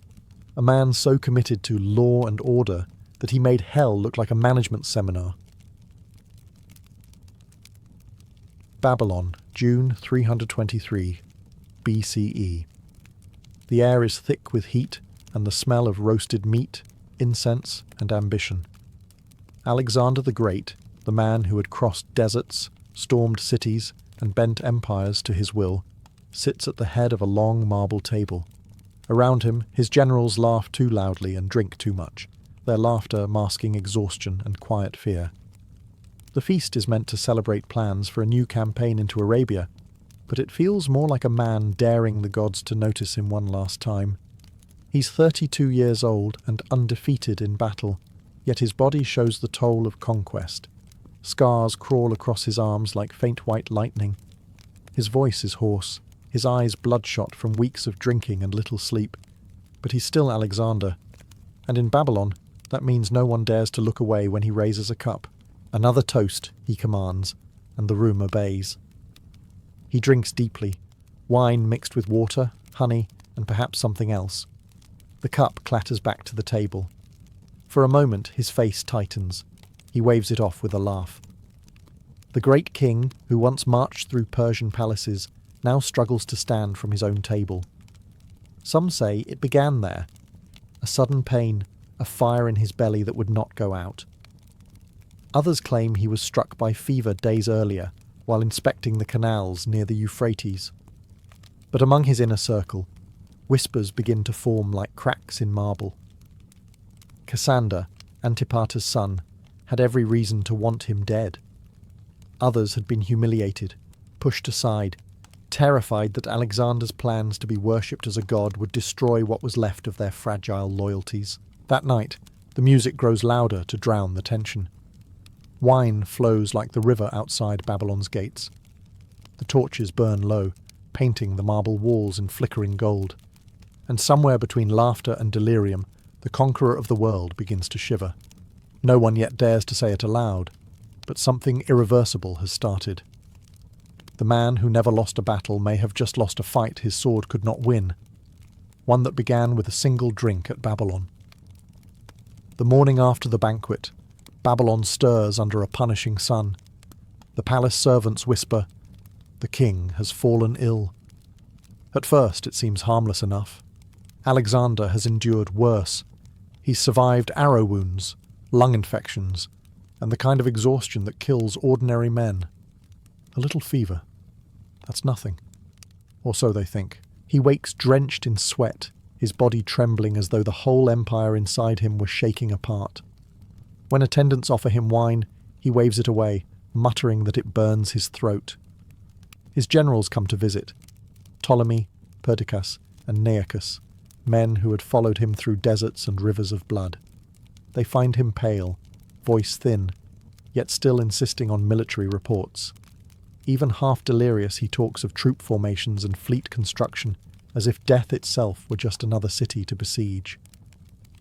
a man so committed to law and order that he made hell look like a management seminar. Babylon, June 323, BCE. The air is thick with heat and the smell of roasted meat, incense, and ambition. Alexander the Great, the man who had crossed deserts, stormed cities, and bent empires to his will, sits at the head of a long marble table. Around him, his generals laugh too loudly and drink too much, their laughter masking exhaustion and quiet fear. The feast is meant to celebrate plans for a new campaign into Arabia, but it feels more like a man daring the gods to notice him one last time. He's 32 years old and undefeated in battle, yet his body shows the toll of conquest. Scars crawl across his arms like faint white lightning. His voice is hoarse, his eyes bloodshot from weeks of drinking and little sleep. But he's still Alexander, and in Babylon, that means no one dares to look away when he raises a cup. Another toast, he commands, and the room obeys. He drinks deeply, wine mixed with water, honey, and perhaps something else. The cup clatters back to the table. For a moment, his face tightens. He waves it off with a laugh. The great king, who once marched through Persian palaces, now struggles to stand from his own table. Some say it began there. A sudden pain, a fire in his belly that would not go out. Others claim he was struck by fever days earlier, while inspecting the canals near the Euphrates. But among his inner circle, whispers begin to form like cracks in marble. Cassander, Antipater's son, had every reason to want him dead. Others had been humiliated, pushed aside, terrified that Alexander's plans to be worshipped as a god would destroy what was left of their fragile loyalties. That night, the music grows louder to drown the tension. Wine flows like the river outside Babylon's gates. The torches burn low, painting the marble walls in flickering gold. And somewhere between laughter and delirium, the conqueror of the world begins to shiver. No one yet dares to say it aloud, but something irreversible has started. The man who never lost a battle may have just lost a fight his sword could not win, one that began with a single drink at Babylon. The morning after the banquet, Babylon stirs under a punishing sun. The palace servants whisper, "The king has fallen ill." At first it seems harmless enough. Alexander has endured worse. He's survived arrow wounds, lung infections, and the kind of exhaustion that kills ordinary men. A little fever. That's nothing. Or so they think. He wakes drenched in sweat, his body trembling as though the whole empire inside him were shaking apart. When attendants offer him wine, he waves it away, muttering that it burns his throat. His generals come to visit. Ptolemy, Perdiccas, and Nearchus, men who had followed him through deserts and rivers of blood. They find him pale, voice thin, yet still insisting on military reports. Even half delirious, he talks of troop formations and fleet construction, as if death itself were just another city to besiege.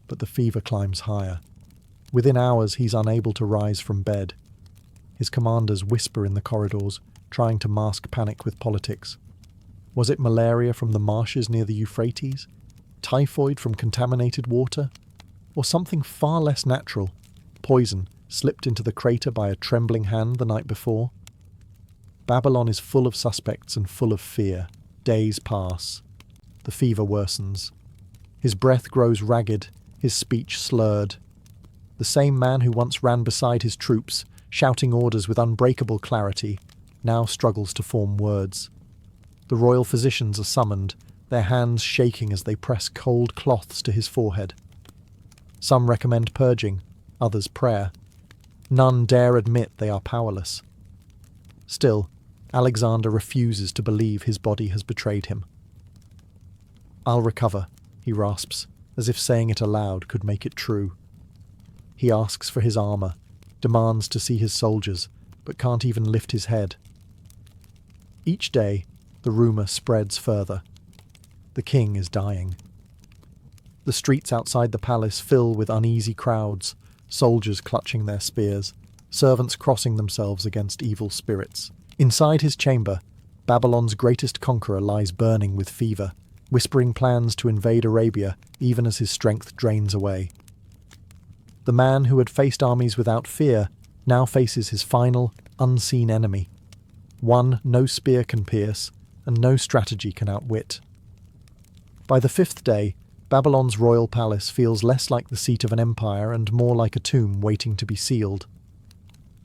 But the fever climbs higher. Within hours, he's unable to rise from bed. His commanders whisper in the corridors, trying to mask panic with politics. Was it malaria from the marshes near the Euphrates? Typhoid from contaminated water? Or something far less natural, poison slipped into the crater by a trembling hand the night before? Babylon is full of suspects and full of fear. Days pass. The fever worsens. His breath grows ragged, his speech slurred. The same man who once ran beside his troops, shouting orders with unbreakable clarity, now struggles to form words. The royal physicians are summoned, their hands shaking as they press cold cloths to his forehead. Some recommend purging, others prayer. None dare admit they are powerless. Still, Alexander refuses to believe his body has betrayed him. "I'll recover," he rasps, as if saying it aloud could make it true. He asks for his armour, demands to see his soldiers, but can't even lift his head. Each day, the rumour spreads further. The king is dying. The streets outside the palace fill with uneasy crowds, soldiers clutching their spears, servants crossing themselves against evil spirits. Inside his chamber, Babylon's greatest conqueror lies burning with fever, whispering plans to invade Arabia even as his strength drains away. The man who had faced armies without fear now faces his final, unseen enemy, one no spear can pierce and no strategy can outwit. By the fifth day, Babylon's royal palace feels less like the seat of an empire and more like a tomb waiting to be sealed.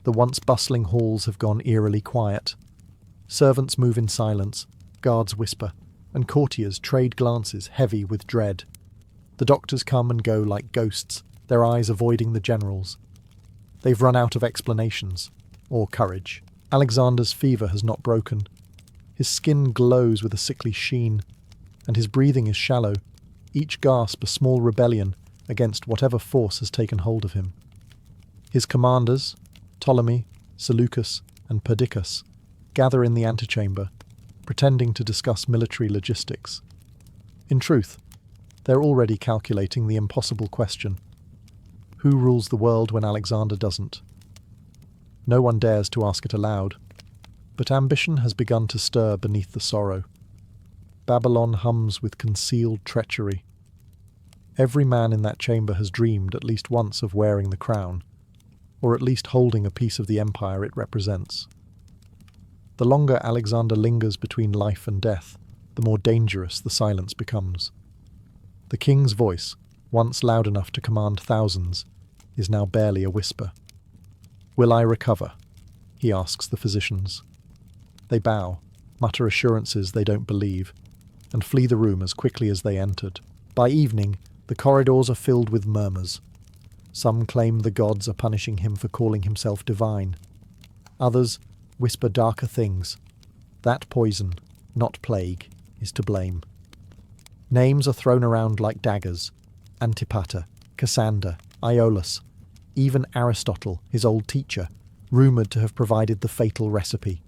The once bustling halls have gone eerily quiet. Servants move in silence, guards whisper, and courtiers trade glances heavy with dread. The doctors come and go like ghosts, their eyes avoiding the generals. They've run out of explanations, or courage. Alexander's fever has not broken. His skin glows with a sickly sheen, and his breathing is shallow, each gasp a small rebellion against whatever force has taken hold of him. His commanders, Ptolemy, Seleucus, and Perdiccas, gather in the antechamber, pretending to discuss military logistics. In truth, they're already calculating the impossible question: who rules the world when Alexander doesn't? No one dares to ask it aloud, but ambition has begun to stir beneath the sorrow. Babylon hums with concealed treachery. Every man in that chamber has dreamed at least once of wearing the crown, or at least holding a piece of the empire it represents. The longer Alexander lingers between life and death, the more dangerous the silence becomes. The king's voice, once loud enough to command thousands, is now barely a whisper. "Will I recover?" he asks the physicians. They bow, mutter assurances they don't believe, and flee the room as quickly as they entered. By evening, the corridors are filled with murmurs. Some claim the gods are punishing him for calling himself divine. Others whisper darker things. That poison, not plague, is to blame. Names are thrown around like daggers: Antipater, Cassander, Iolus, even Aristotle, his old teacher, rumoured to have provided the fatal recipe.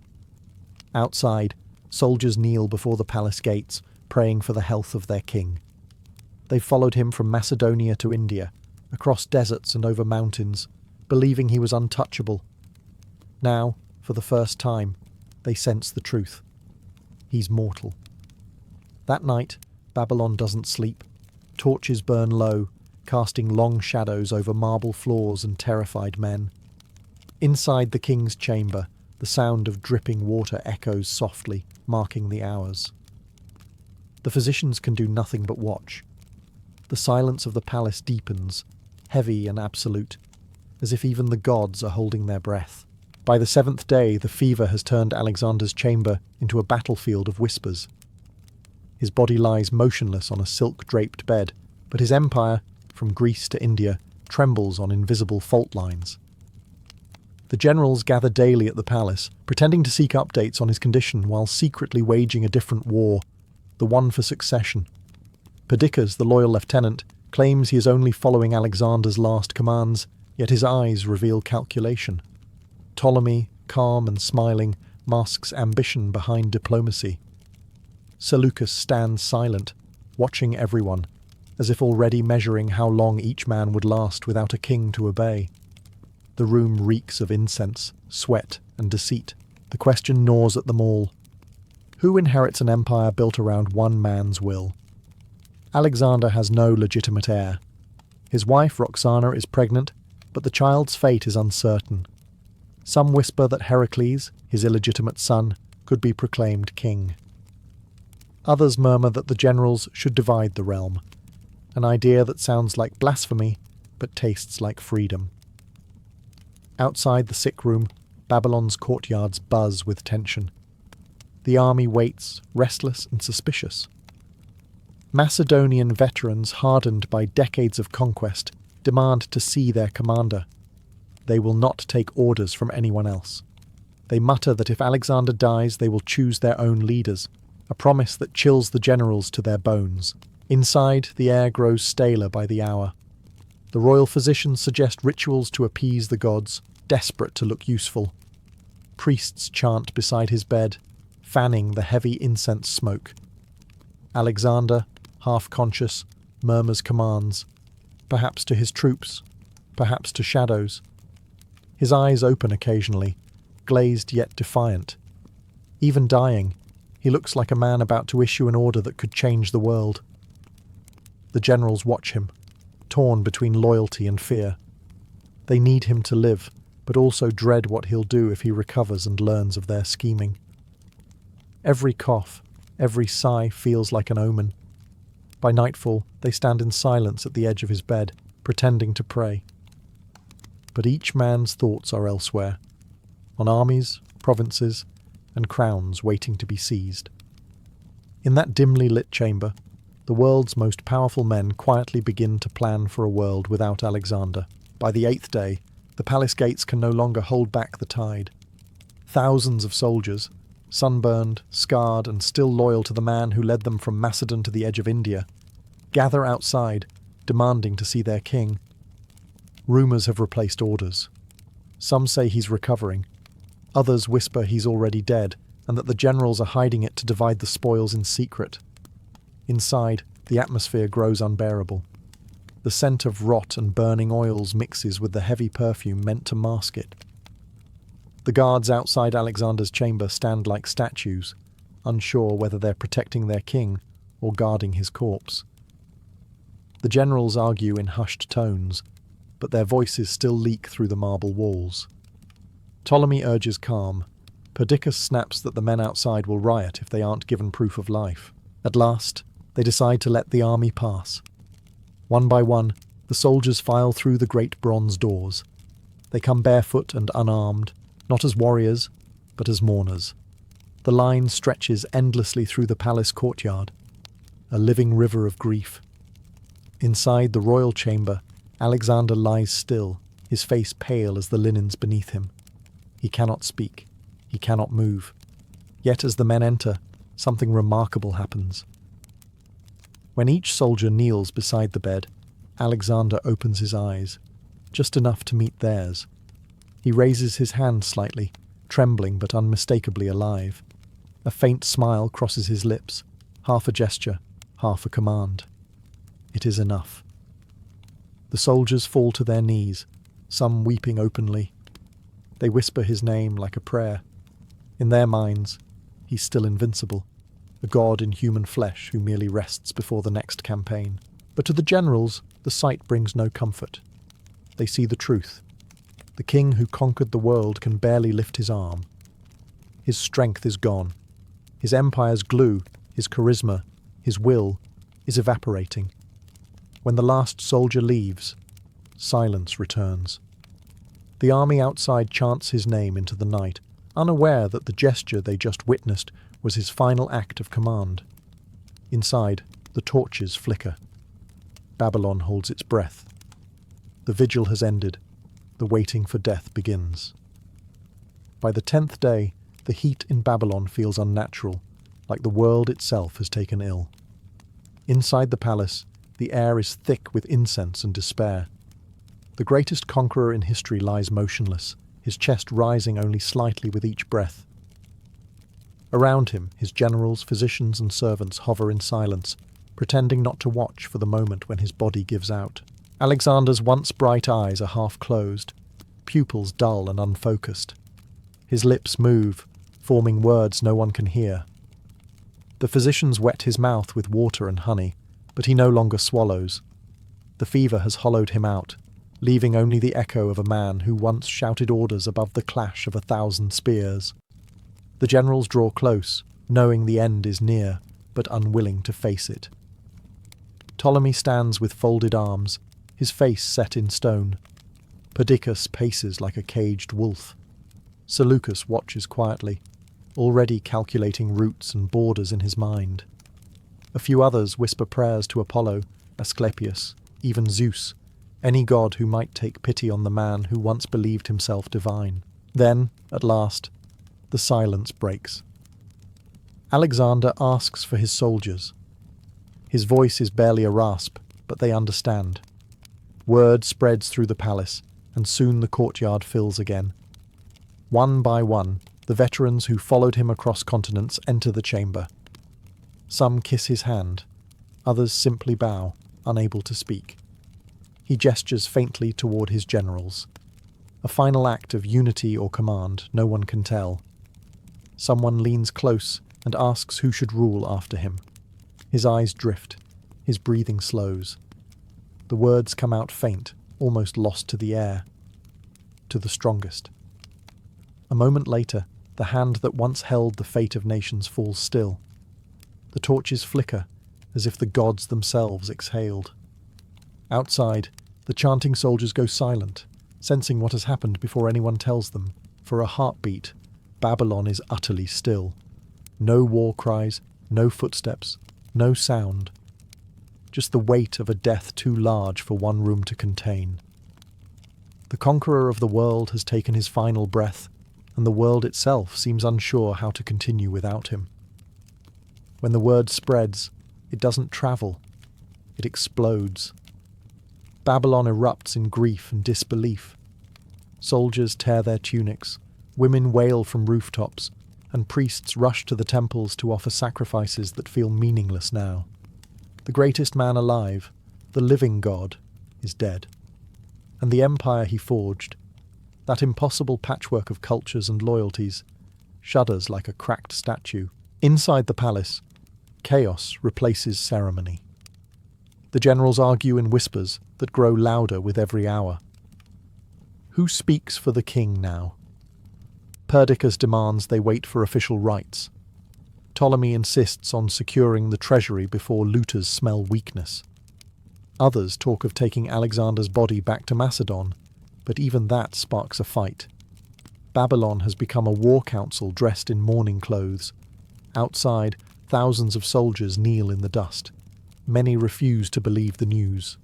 Outside, soldiers kneel before the palace gates, praying for the health of their king. They followed him from Macedonia to India, across deserts and over mountains, believing he was untouchable. Now, for the first time, they sense the truth. He's mortal. That night, Babylon doesn't sleep. Torches burn low, casting long shadows over marble floors and terrified men. Inside the king's chamber, the sound of dripping water echoes softly, marking the hours. The physicians can do nothing but watch. The silence of the palace deepens, heavy and absolute, as if even the gods are holding their breath. By the seventh day, the fever has turned Alexander's chamber into a battlefield of whispers. His body lies motionless on a silk-draped bed, but his empire, from Greece to India, trembles on invisible fault lines. The generals gather daily at the palace, pretending to seek updates on his condition while secretly waging a different war, the one for succession. Perdiccas, the loyal lieutenant, claims he is only following Alexander's last commands, yet his eyes reveal calculation. Ptolemy, calm and smiling, masks ambition behind diplomacy. Seleucus stands silent, watching everyone, as if already measuring how long each man would last without a king to obey. The room reeks of incense, sweat, and deceit. The question gnaws at them all. Who inherits an empire built around one man's will? Alexander has no legitimate heir. His wife, Roxana, is pregnant, but the child's fate is uncertain. Some whisper that Heracles, his illegitimate son, could be proclaimed king. Others murmur that the generals should divide the realm, an idea that sounds like blasphemy, but tastes like freedom. Outside the sick room, Babylon's courtyards buzz with tension. The army waits, restless and suspicious. Macedonian veterans, hardened by decades of conquest, demand to see their commander. They will not take orders from anyone else. They mutter that if Alexander dies, they will choose their own leaders, a promise that chills the generals to their bones. Inside, the air grows staler by the hour. The royal physicians suggest rituals to appease the gods, desperate to look useful. Priests chant beside his bed, fanning the heavy incense smoke. Alexander, half-conscious, murmurs commands, perhaps to his troops, perhaps to shadows. His eyes open occasionally, glazed yet defiant. Even dying, he looks like a man about to issue an order that could change the world. The generals watch him, torn between loyalty and fear. They need him to live, but also dread what he'll do if he recovers and learns of their scheming. Every cough, every sigh feels like an omen. By nightfall, they stand in silence at the edge of his bed, pretending to pray. But each man's thoughts are elsewhere, on armies, provinces, and crowns waiting to be seized. In that dimly lit chamber, the world's most powerful men quietly begin to plan for a world without Alexander. By the 8th day, the palace gates can no longer hold back the tide. Thousands of soldiers, sunburned, scarred, and still loyal to the man who led them from Macedon to the edge of India, gather outside, demanding to see their king. Rumours have replaced orders. Some say he's recovering. Others whisper he's already dead, and that the generals are hiding it to divide the spoils in secret. Inside, the atmosphere grows unbearable. The scent of rot and burning oils mixes with the heavy perfume meant to mask it. The guards outside Alexander's chamber stand like statues, unsure whether they're protecting their king or guarding his corpse. The generals argue in hushed tones, but their voices still leak through the marble walls. Ptolemy urges calm. Perdiccas snaps that the men outside will riot if they aren't given proof of life. At last, they decide to let the army pass. One by one, the soldiers file through the great bronze doors. They come barefoot and unarmed, not as warriors, but as mourners. The line stretches endlessly through the palace courtyard, a living river of grief. Inside the royal chamber, Alexander lies still, his face pale as the linens beneath him. He cannot speak. He cannot move. Yet as the men enter, something remarkable happens. When each soldier kneels beside the bed, Alexander opens his eyes, just enough to meet theirs. He raises his hand slightly, trembling but unmistakably alive. A faint smile crosses his lips, half a gesture, half a command. It is enough. The soldiers fall to their knees, some weeping openly. They whisper his name like a prayer. In their minds, he's still invincible, a god in human flesh who merely rests before the next campaign. But to the generals, the sight brings no comfort. They see the truth. The king who conquered the world can barely lift his arm. His strength is gone. His empire's glue, his charisma, his will, is evaporating. When the last soldier leaves, silence returns. The army outside chants his name into the night, unaware that the gesture they just witnessed was his final act of command. Inside, the torches flicker. Babylon holds its breath. The vigil has ended. The waiting for death begins. By the 10th day, the heat in Babylon feels unnatural, like the world itself has taken ill. Inside the palace, the air is thick with incense and despair. The greatest conqueror in history lies motionless, his chest rising only slightly with each breath. Around him, his generals, physicians, and servants hover in silence, pretending not to watch for the moment when his body gives out. Alexander's once bright eyes are half closed, pupils dull and unfocused. His lips move, forming words no one can hear. The physicians wet his mouth with water and honey, but he no longer swallows. The fever has hollowed him out, leaving only the echo of a man who once shouted orders above the clash of 1,000 spears. The generals draw close, knowing the end is near, but unwilling to face it. Ptolemy stands with folded arms, his face set in stone. Perdiccas paces like a caged wolf. Seleucus watches quietly, already calculating routes and borders in his mind. A few others whisper prayers to Apollo, Asclepius, even Zeus, any god who might take pity on the man who once believed himself divine. Then, at last, the silence breaks. Alexander asks for his soldiers. His voice is barely a rasp, but they understand. Word spreads through the palace, and soon the courtyard fills again. One by one, the veterans who followed him across continents enter the chamber. Some kiss his hand, others simply bow, unable to speak. He gestures faintly toward his generals. A final act of unity or command, no one can tell. Someone leans close and asks who should rule after him. His eyes drift, his breathing slows. The words come out faint, almost lost to the air. To the strongest. A moment later, the hand that once held the fate of nations falls still. The torches flicker, as if the gods themselves exhaled. Outside, the chanting soldiers go silent, sensing what has happened before anyone tells them. For a heartbeat, Babylon is utterly still. No war cries, no footsteps, no sound. Just the weight of a death too large for one room to contain. The conqueror of the world has taken his final breath, and the world itself seems unsure how to continue without him. When the word spreads, it doesn't travel, it explodes. Babylon erupts in grief and disbelief. Soldiers tear their tunics, women wail from rooftops, and priests rush to the temples to offer sacrifices that feel meaningless now. The greatest man alive, the living God, is dead. And the empire he forged, that impossible patchwork of cultures and loyalties, shudders like a cracked statue. Inside the palace, chaos replaces ceremony. The generals argue in whispers that grow louder with every hour. Who speaks for the king now? Perdiccas demands they wait for official rites. Ptolemy insists on securing the treasury before looters smell weakness. Others talk of taking Alexander's body back to Macedon, but even that sparks a fight. Babylon has become a war council dressed in mourning clothes. Outside, thousands of soldiers kneel in the dust. Many refuse to believe the news.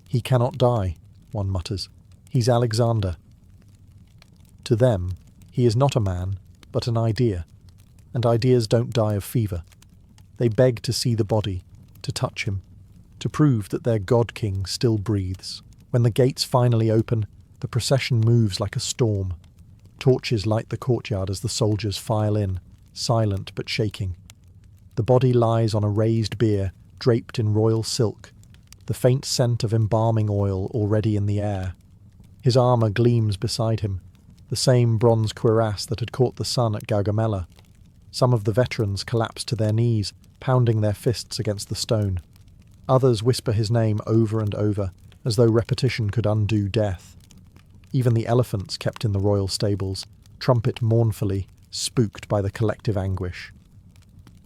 He cannot die, one mutters. He's Alexander. To them, he is not a man, but an idea. And ideas don't die of fever. They beg to see the body, to touch him, to prove that their god-king still breathes. When the gates finally open, the procession moves like a storm. Torches light the courtyard as the soldiers file in, silent but shaking. The body lies on a raised bier, draped in royal silk, the faint scent of embalming oil already in the air. His armour gleams beside him, the same bronze cuirass that had caught the sun at Gaugamela. Some of the veterans collapse to their knees, pounding their fists against the stone. Others whisper his name over and over, as though repetition could undo death. Even the elephants kept in the royal stables trumpet mournfully, spooked by the collective anguish.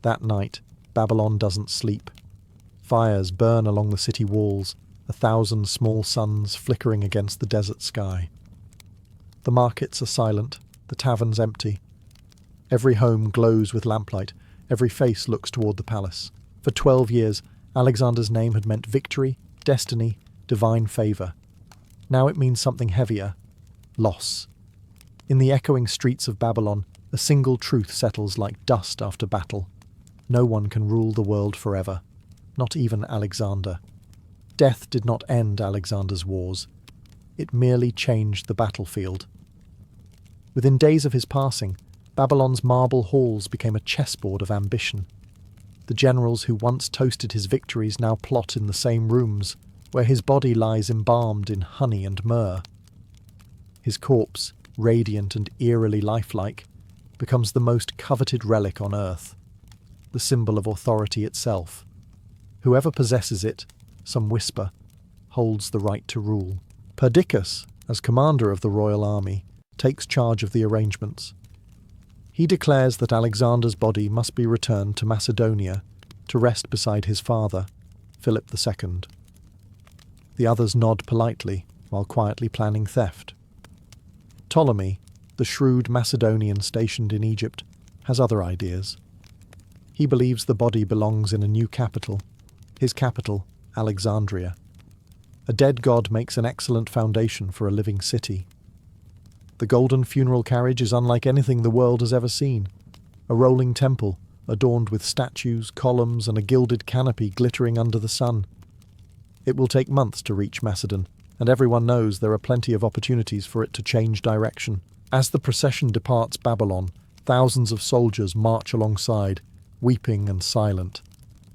That night, Babylon doesn't sleep. Fires burn along the city walls, 1,000 small suns flickering against the desert sky. The markets are silent, the taverns empty. Every home glows with lamplight, every face looks toward the palace. For 12 years, Alexander's name had meant victory, destiny, divine favour. Now it means something heavier: loss. In the echoing streets of Babylon, a single truth settles like dust after battle. No one can rule the world forever, not even Alexander. Death did not end Alexander's wars. It merely changed the battlefield. Within days of his passing, Babylon's marble halls became a chessboard of ambition. The generals who once toasted his victories now plot in the same rooms, where his body lies embalmed in honey and myrrh. His corpse, radiant and eerily lifelike, becomes the most coveted relic on earth, the symbol of authority itself. Whoever possesses it, some whisper, holds the right to rule. Perdiccas, as commander of the royal army, takes charge of the arrangements. He declares that Alexander's body must be returned to Macedonia to rest beside his father, Philip II. The others nod politely while quietly planning theft. Ptolemy, the shrewd Macedonian stationed in Egypt, has other ideas. He believes the body belongs in a new capital, his capital, Alexandria. A dead god makes an excellent foundation for a living city. The golden funeral carriage is unlike anything the world has ever seen. A rolling temple, adorned with statues, columns, and a gilded canopy glittering under the sun. It will take months to reach Macedon, and everyone knows there are plenty of opportunities for it to change direction. As the procession departs Babylon, thousands of soldiers march alongside, weeping and silent.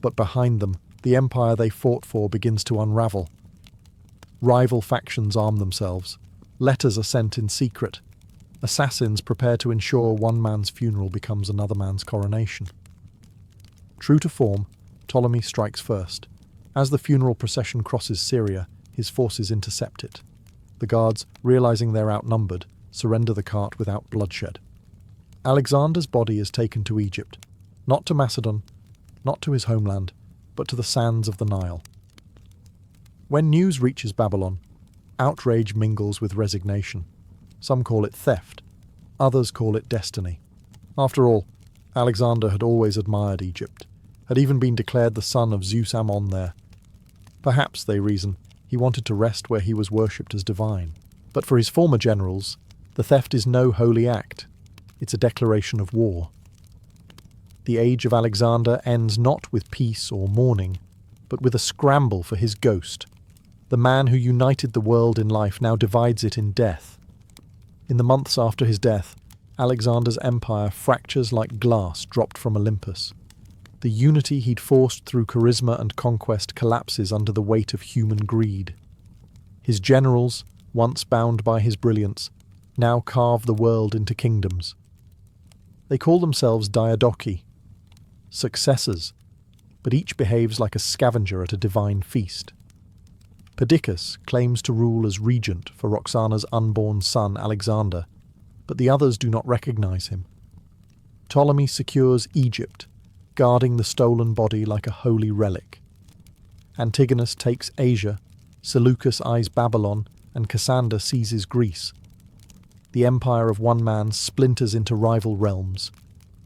But behind them, the empire they fought for begins to unravel. Rival factions arm themselves. Letters are sent in secret. Assassins prepare to ensure one man's funeral becomes another man's coronation. True to form, Ptolemy strikes first. As the funeral procession crosses Syria, his forces intercept it. The guards, realizing they're outnumbered, surrender the cart without bloodshed. Alexander's body is taken to Egypt, not to Macedon, not to his homeland, but to the sands of the Nile. When news reaches Babylon, outrage mingles with resignation. Some call it theft, others call it destiny. After all, Alexander had always admired Egypt, had even been declared the son of Zeus Ammon there. Perhaps, they reason, he wanted to rest where he was worshipped as divine. But for his former generals, the theft is no holy act. It's a declaration of war. The age of Alexander ends not with peace or mourning, but with a scramble for his ghost. The man who united the world in life now divides it in death. In the months after his death, Alexander's empire fractures like glass dropped from Olympus. The unity he'd forced through charisma and conquest collapses under the weight of human greed. His generals, once bound by his brilliance, now carve the world into kingdoms. They call themselves diadochi, successors, but each behaves like a scavenger at a divine feast. Perdiccas claims to rule as regent for Roxana's unborn son Alexander, but the others do not recognize him. Ptolemy secures Egypt, guarding the stolen body like a holy relic. Antigonus takes Asia, Seleucus eyes Babylon, and Cassander seizes Greece. The empire of one man splinters into rival realms,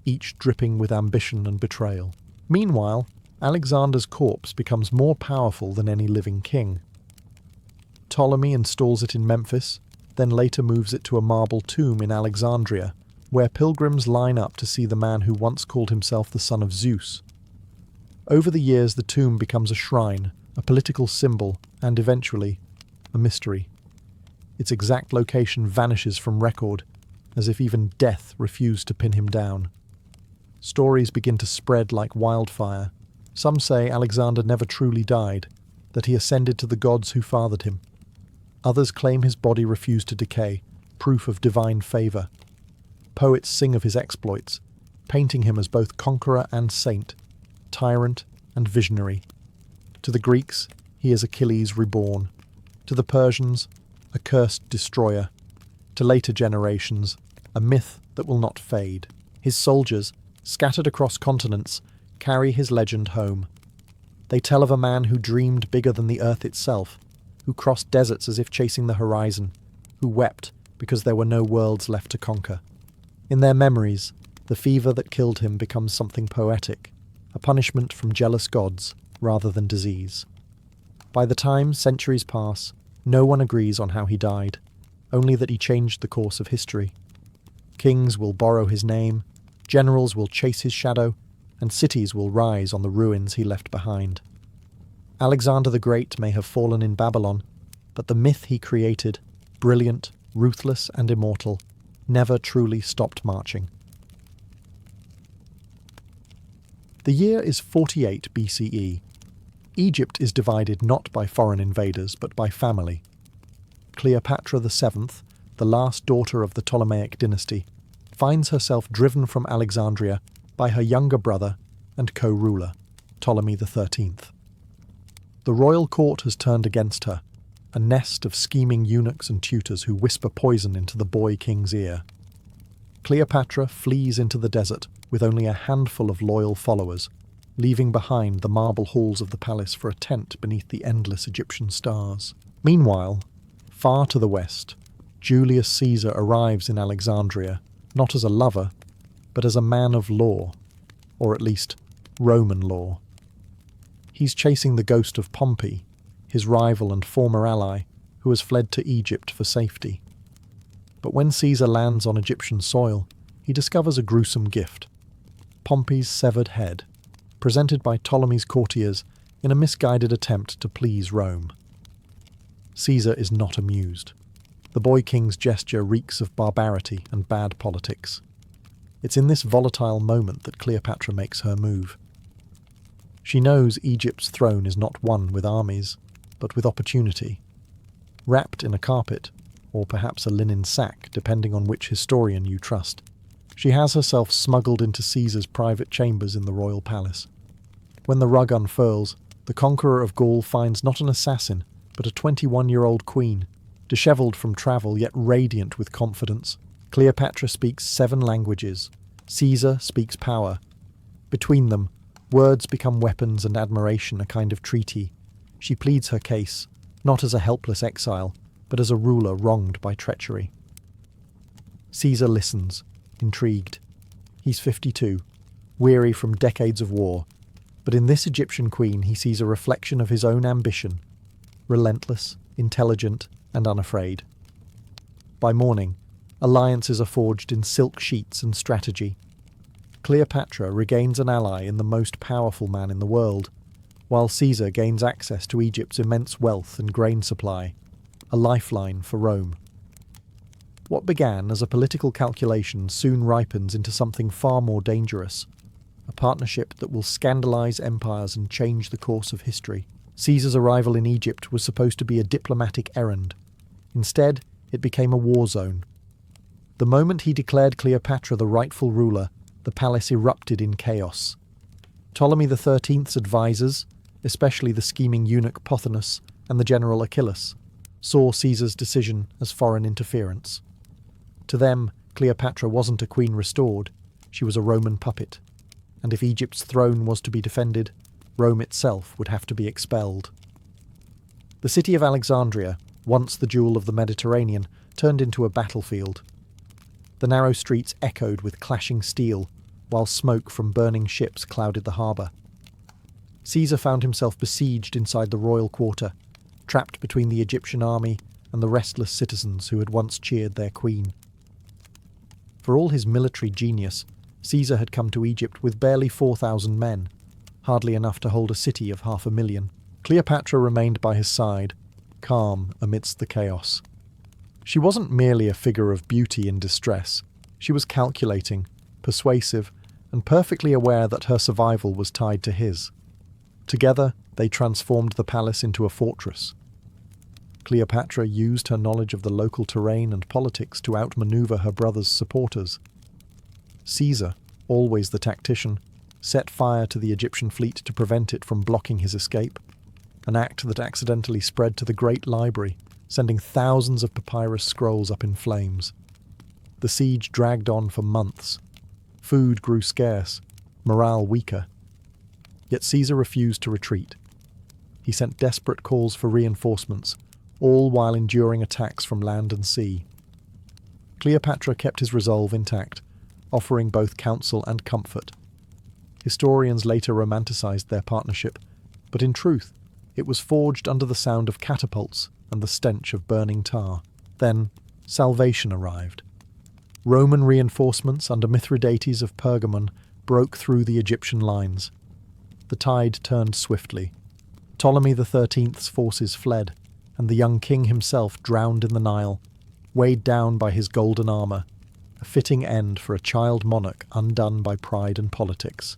each dripping with ambition and betrayal. Meanwhile, Alexander's corpse becomes more powerful than any living king. Ptolemy installs it in Memphis, then later moves it to a marble tomb in Alexandria, where pilgrims line up to see the man who once called himself the son of Zeus. Over the years, the tomb becomes a shrine, a political symbol, and eventually, a mystery. Its exact location vanishes from record, as if even death refused to pin him down. Stories begin to spread like wildfire. Some say Alexander never truly died, that he ascended to the gods who fathered him. Others claim his body refused to decay, proof of divine favour. Poets sing of his exploits, painting him as both conqueror and saint, tyrant and visionary. To the Greeks, he is Achilles reborn. To the Persians, a cursed destroyer. To later generations, a myth that will not fade. His soldiers, scattered across continents, carry his legend home. They tell of a man who dreamed bigger than the earth itself, who crossed deserts as if chasing the horizon, who wept because there were no worlds left to conquer. In their memories, the fever that killed him becomes something poetic, a punishment from jealous gods rather than disease. By the time centuries pass, no one agrees on how he died, only that he changed the course of history. Kings will borrow his name, generals will chase his shadow, and cities will rise on the ruins he left behind. Alexander the Great may have fallen in Babylon, but the myth he created, brilliant, ruthless, and immortal, never truly stopped marching. The year is 48 BCE. Egypt is divided not by foreign invaders, but by family. Cleopatra VII, the last daughter of the Ptolemaic dynasty, finds herself driven from Alexandria by her younger brother and co-ruler, Ptolemy XIII. The royal court has turned against her, a nest of scheming eunuchs and tutors who whisper poison into the boy king's ear. Cleopatra flees into the desert with only a handful of loyal followers, leaving behind the marble halls of the palace for a tent beneath the endless Egyptian stars. Meanwhile, far to the west, Julius Caesar arrives in Alexandria, not as a lover, but as a man of law, or at least Roman law. He's chasing the ghost of Pompey, his rival and former ally, who has fled to Egypt for safety. But when Caesar lands on Egyptian soil, he discovers a gruesome gift: Pompey's severed head, presented by Ptolemy's courtiers in a misguided attempt to please Rome. Caesar is not amused. The boy king's gesture reeks of barbarity and bad politics. It's in this volatile moment that Cleopatra makes her move. She knows Egypt's throne is not won with armies, but with opportunity. Wrapped in a carpet, or perhaps a linen sack, depending on which historian you trust, she has herself smuggled into Caesar's private chambers in the royal palace. When the rug unfurls, the conqueror of Gaul finds not an assassin, but a 21-year-old queen, dishevelled from travel yet radiant with confidence. Cleopatra speaks 7 languages. Caesar speaks power. Between them, words become weapons and admiration a kind of treaty. She pleads her case, not as a helpless exile, but as a ruler wronged by treachery. Caesar listens, intrigued. He's 52, weary from decades of war, but in this Egyptian queen he sees a reflection of his own ambition, relentless, intelligent, and unafraid. By morning, Alliances are forged in silk sheets and strategy. Cleopatra regains an ally in the most powerful man in the world, while Caesar gains access to Egypt's immense wealth and grain supply, a lifeline for Rome. What began as a political calculation soon ripens into something far more dangerous, a partnership that will scandalize empires and change the course of history. Caesar's arrival in Egypt was supposed to be a diplomatic errand. Instead, it became a war zone. The moment he declared Cleopatra the rightful ruler, the palace erupted in chaos. Ptolemy XIII's advisors, especially the scheming eunuch Pothinus and the general Achillas, saw Caesar's decision as foreign interference. To them, Cleopatra wasn't a queen restored, she was a Roman puppet, and if Egypt's throne was to be defended, Rome itself would have to be expelled. The city of Alexandria, once the jewel of the Mediterranean, turned into a battlefield. The narrow streets echoed with clashing steel, while smoke from burning ships clouded the harbour. Caesar found himself besieged inside the royal quarter, trapped between the Egyptian army and the restless citizens who had once cheered their queen. For all his military genius, Caesar had come to Egypt with barely 4,000 men, hardly enough to hold a city of 500,000. Cleopatra remained by his side, calm amidst the chaos. She wasn't merely a figure of beauty in distress. She was calculating, persuasive, and perfectly aware that her survival was tied to his. Together, they transformed the palace into a fortress. Cleopatra used her knowledge of the local terrain and politics to outmaneuver her brother's supporters. Caesar, always the tactician, set fire to the Egyptian fleet to prevent it from blocking his escape, an act that accidentally spread to the Great Library, sending thousands of papyrus scrolls up in flames. The siege dragged on for months. Food grew scarce, morale weaker. Yet Caesar refused to retreat. He sent desperate calls for reinforcements, all while enduring attacks from land and sea. Cleopatra kept his resolve intact, offering both counsel and comfort. Historians later romanticized their partnership, but in truth, it was forged under the sound of catapults and the stench of burning tar. Then, salvation arrived. Roman reinforcements under Mithridates of Pergamon broke through the Egyptian lines. The tide turned swiftly. Ptolemy XIII's forces fled, and the young king himself drowned in the Nile, weighed down by his golden armour, a fitting end for a child monarch undone by pride and politics.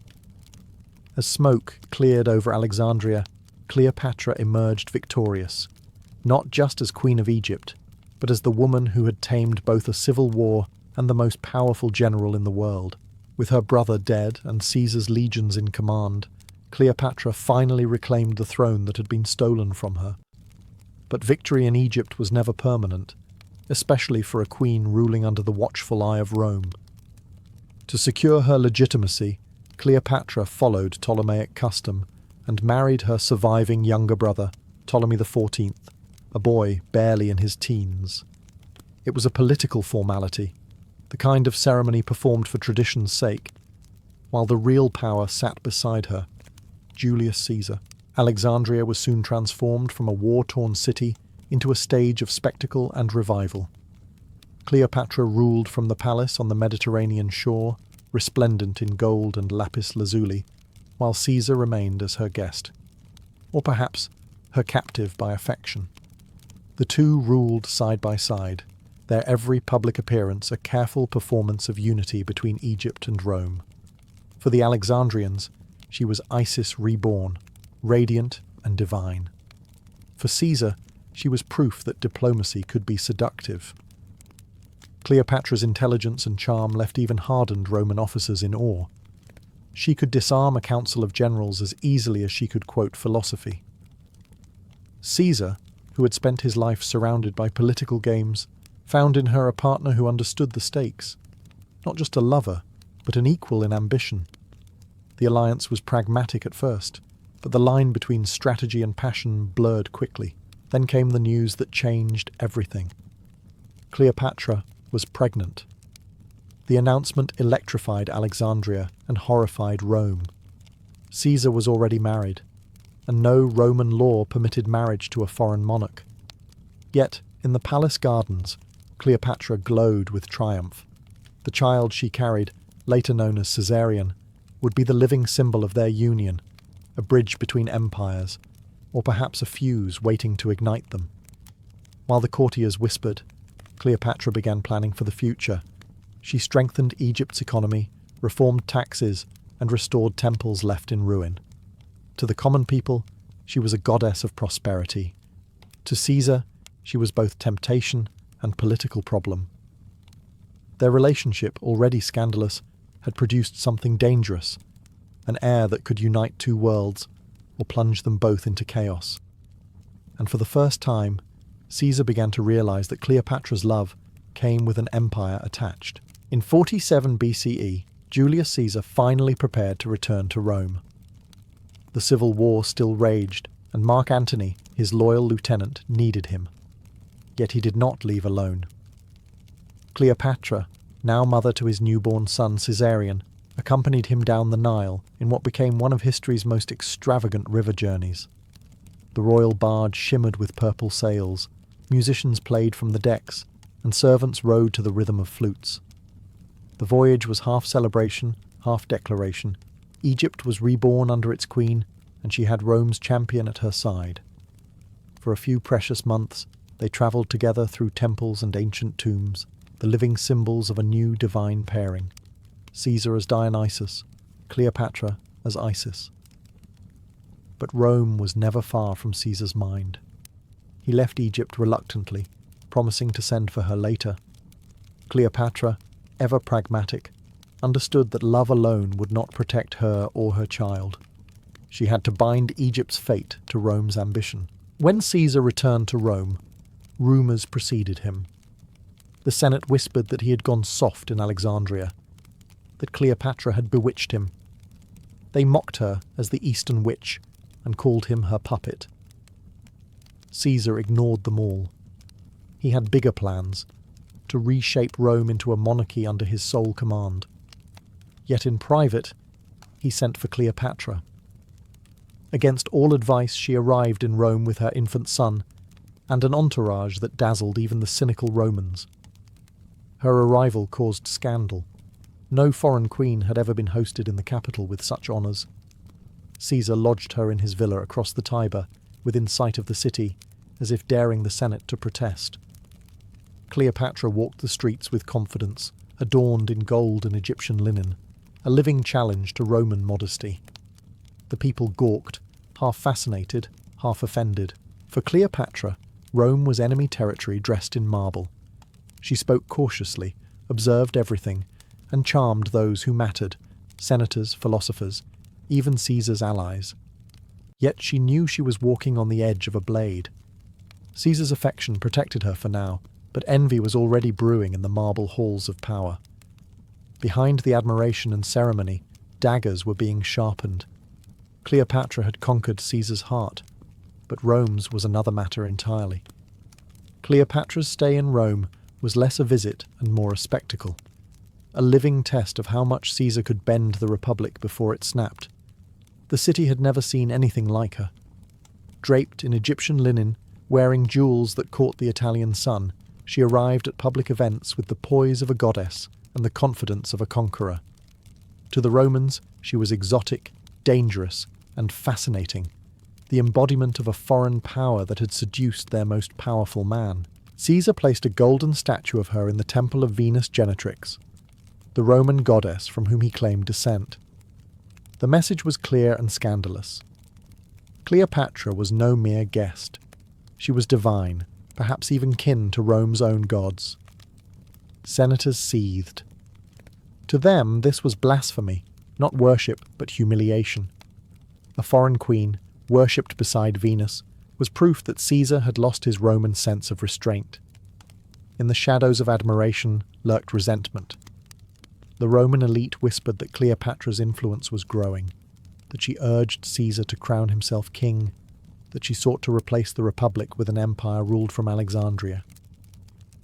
As smoke cleared over Alexandria, Cleopatra emerged victorious, not just as Queen of Egypt, but as the woman who had tamed both a civil war and the most powerful general in the world. With her brother dead and Caesar's legions in command, Cleopatra finally reclaimed the throne that had been stolen from her. But victory in Egypt was never permanent, especially for a queen ruling under the watchful eye of Rome. To secure her legitimacy, Cleopatra followed Ptolemaic custom and married her surviving younger brother, Ptolemy XIV, a boy barely in his teens. It was a political formality, the kind of ceremony performed for tradition's sake, while the real power sat beside her, Julius Caesar. Alexandria was soon transformed from a war-torn city into a stage of spectacle and revival. Cleopatra ruled from the palace on the Mediterranean shore, resplendent in gold and lapis lazuli, while Caesar remained as her guest, or perhaps her captive by affection. The two ruled side by side, their every public appearance a careful performance of unity between Egypt and Rome. For the Alexandrians, she was Isis reborn, radiant and divine. For Caesar, she was proof that diplomacy could be seductive. Cleopatra's intelligence and charm left even hardened Roman officers in awe. She could disarm a council of generals as easily as she could quote philosophy. Caesar, who had spent his life surrounded by political games, found in her a partner who understood the stakes. Not just a lover, but an equal in ambition. The alliance was pragmatic at first, but the line between strategy and passion blurred quickly. Then came the news that changed everything. Cleopatra was pregnant. The announcement electrified Alexandria and horrified Rome. Caesar was already married, and no Roman law permitted marriage to a foreign monarch. Yet, in the palace gardens, Cleopatra glowed with triumph. The child she carried, later known as Caesarean, would be the living symbol of their union, a bridge between empires, or perhaps a fuse waiting to ignite them. While the courtiers whispered, Cleopatra began planning for the future. She strengthened Egypt's economy, reformed taxes, and restored temples left in ruin. To the common people, she was a goddess of prosperity. To Caesar, she was both temptation and political problem. Their relationship, already scandalous, had produced something dangerous, an air that could unite two worlds or plunge them both into chaos. And for the first time, Caesar began to realize that Cleopatra's love came with an empire attached. In 47 BCE, Julius Caesar finally prepared to return to Rome. The civil war still raged, and Mark Antony, his loyal lieutenant, needed him. Yet he did not leave alone. Cleopatra, now mother to his newborn son Caesarean, accompanied him down the Nile in what became one of history's most extravagant river journeys. The royal barge shimmered with purple sails, musicians played from the decks, and servants rode to the rhythm of flutes. The voyage was half celebration, half declaration. Egypt was reborn under its queen, and she had Rome's champion at her side. For a few precious months, they travelled together through temples and ancient tombs, the living symbols of a new divine pairing. Caesar as Dionysus, Cleopatra as Isis. But Rome was never far from Caesar's mind. He left Egypt reluctantly, promising to send for her later. Cleopatra, ever pragmatic, understood that love alone would not protect her or her child. She had to bind Egypt's fate to Rome's ambition. When Caesar returned to Rome, rumours preceded him. The Senate whispered that he had gone soft in Alexandria, that Cleopatra had bewitched him. They mocked her as the Eastern witch and called him her puppet. Caesar ignored them all. He had bigger plans, to reshape Rome into a monarchy under his sole command. Yet in private, he sent for Cleopatra. Against all advice, she arrived in Rome with her infant son, and an entourage that dazzled even the cynical Romans. Her arrival caused scandal. No foreign queen had ever been hosted in the capital with such honours. Caesar lodged her in his villa across the Tiber, within sight of the city, as if daring the Senate to protest. Cleopatra walked the streets with confidence, adorned in gold and Egyptian linen, a living challenge to Roman modesty. The people gawked, half fascinated, half offended. For Cleopatra, Rome was enemy territory dressed in marble. She spoke cautiously, observed everything, and charmed those who mattered, senators, philosophers, even Caesar's allies. Yet she knew she was walking on the edge of a blade. Caesar's affection protected her for now, but envy was already brewing in the marble halls of power. Behind the admiration and ceremony, daggers were being sharpened. Cleopatra had conquered Caesar's heart, but Rome's was another matter entirely. Cleopatra's stay in Rome was less a visit and more a spectacle, a living test of how much Caesar could bend the Republic before it snapped. The city had never seen anything like her. Draped in Egyptian linen, wearing jewels that caught the Italian sun, she arrived at public events with the poise of a goddess and the confidence of a conqueror. To the Romans, she was exotic, dangerous, and fascinating, the embodiment of a foreign power that had seduced their most powerful man. Caesar placed a golden statue of her in the temple of Venus Genetrix, the Roman goddess from whom he claimed descent. The message was clear and scandalous. Cleopatra was no mere guest. She was divine, perhaps even kin to Rome's own gods. Senators seethed. To them, this was blasphemy, not worship, but humiliation. A foreign queen, worshipped beside Venus, was proof that Caesar had lost his Roman sense of restraint. In the shadows of admiration lurked resentment. The Roman elite whispered that Cleopatra's influence was growing, that she urged Caesar to crown himself king, that she sought to replace the Republic with an empire ruled from Alexandria.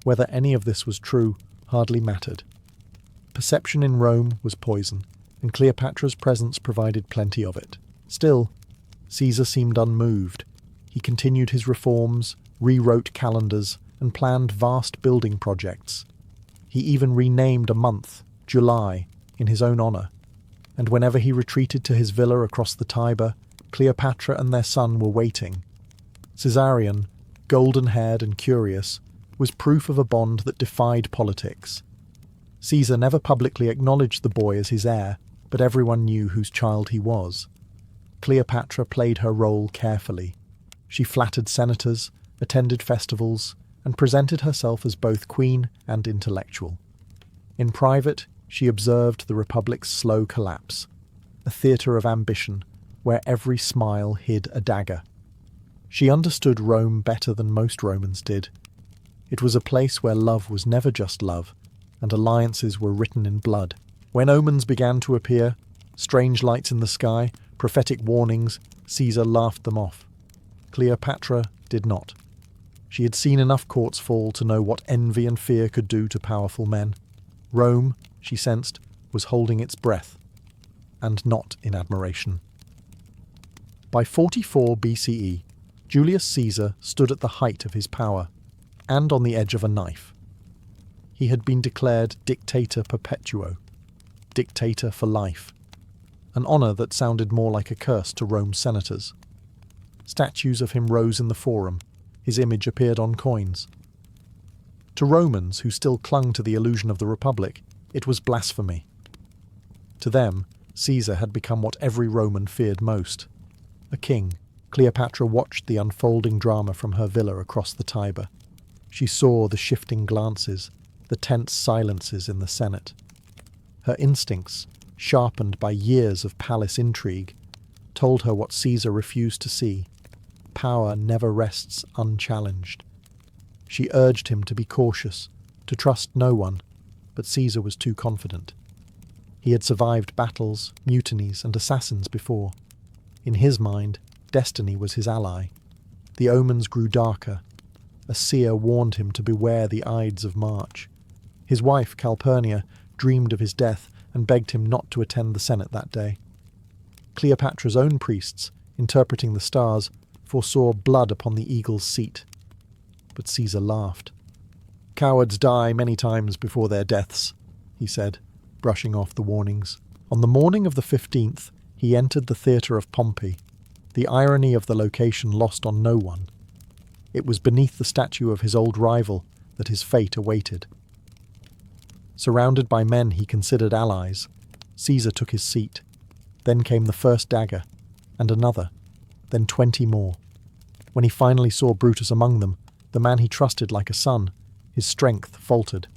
Whether any of this was true hardly mattered. Perception in Rome was poison, and Cleopatra's presence provided plenty of it. Still, Caesar seemed unmoved. He continued his reforms, rewrote calendars, and planned vast building projects. He even renamed a month, July, in his own honour, and whenever he retreated to his villa across the Tiber, Cleopatra and their son were waiting. Caesarion, golden-haired and curious, was proof of a bond that defied politics. Caesar never publicly acknowledged the boy as his heir, but everyone knew whose child he was. Cleopatra played her role carefully. She flattered senators, attended festivals, and presented herself as both queen and intellectual. In private, she observed the Republic's slow collapse, a theatre of ambition where every smile hid a dagger. She understood Rome better than most Romans did. It was a place where love was never just love, and alliances were written in blood. When omens began to appear, strange lights in the sky, prophetic warnings, Caesar laughed them off. Cleopatra did not. She had seen enough courts fall to know what envy and fear could do to powerful men. Rome, she sensed, was holding its breath, and not in admiration. By 44 BCE, Julius Caesar stood at the height of his power, and on the edge of a knife. He had been declared Dictator Perpetuo, dictator for life, an honour that sounded more like a curse to Rome's senators. Statues of him rose in the Forum, his image appeared on coins. To Romans who still clung to the illusion of the Republic, it was blasphemy. To them, Caesar had become what every Roman feared most. A king, Cleopatra watched the unfolding drama from her villa across the Tiber. She saw the shifting glances, the tense silences in the Senate. Her instincts, sharpened by years of palace intrigue, told her what Caesar refused to see. Power never rests unchallenged. She urged him to be cautious, to trust no one, but Caesar was too confident. He had survived battles, mutinies, and assassins before. In his mind, destiny was his ally. The omens grew darker. A seer warned him to beware the Ides of March. His wife, Calpurnia, dreamed of his death and begged him not to attend the Senate that day. Cleopatra's own priests, interpreting the stars, foresaw blood upon the eagle's seat. But Caesar laughed. "Cowards die many times before their deaths," he said, brushing off the warnings. On the morning of the 15th, he entered the theatre of Pompey, the irony of the location lost on no one. It was beneath the statue of his old rival that his fate awaited. Surrounded by men he considered allies, Caesar took his seat. Then came the first dagger, and another, then 20 more. When he finally saw Brutus among them, the man he trusted like a son, his strength faltered.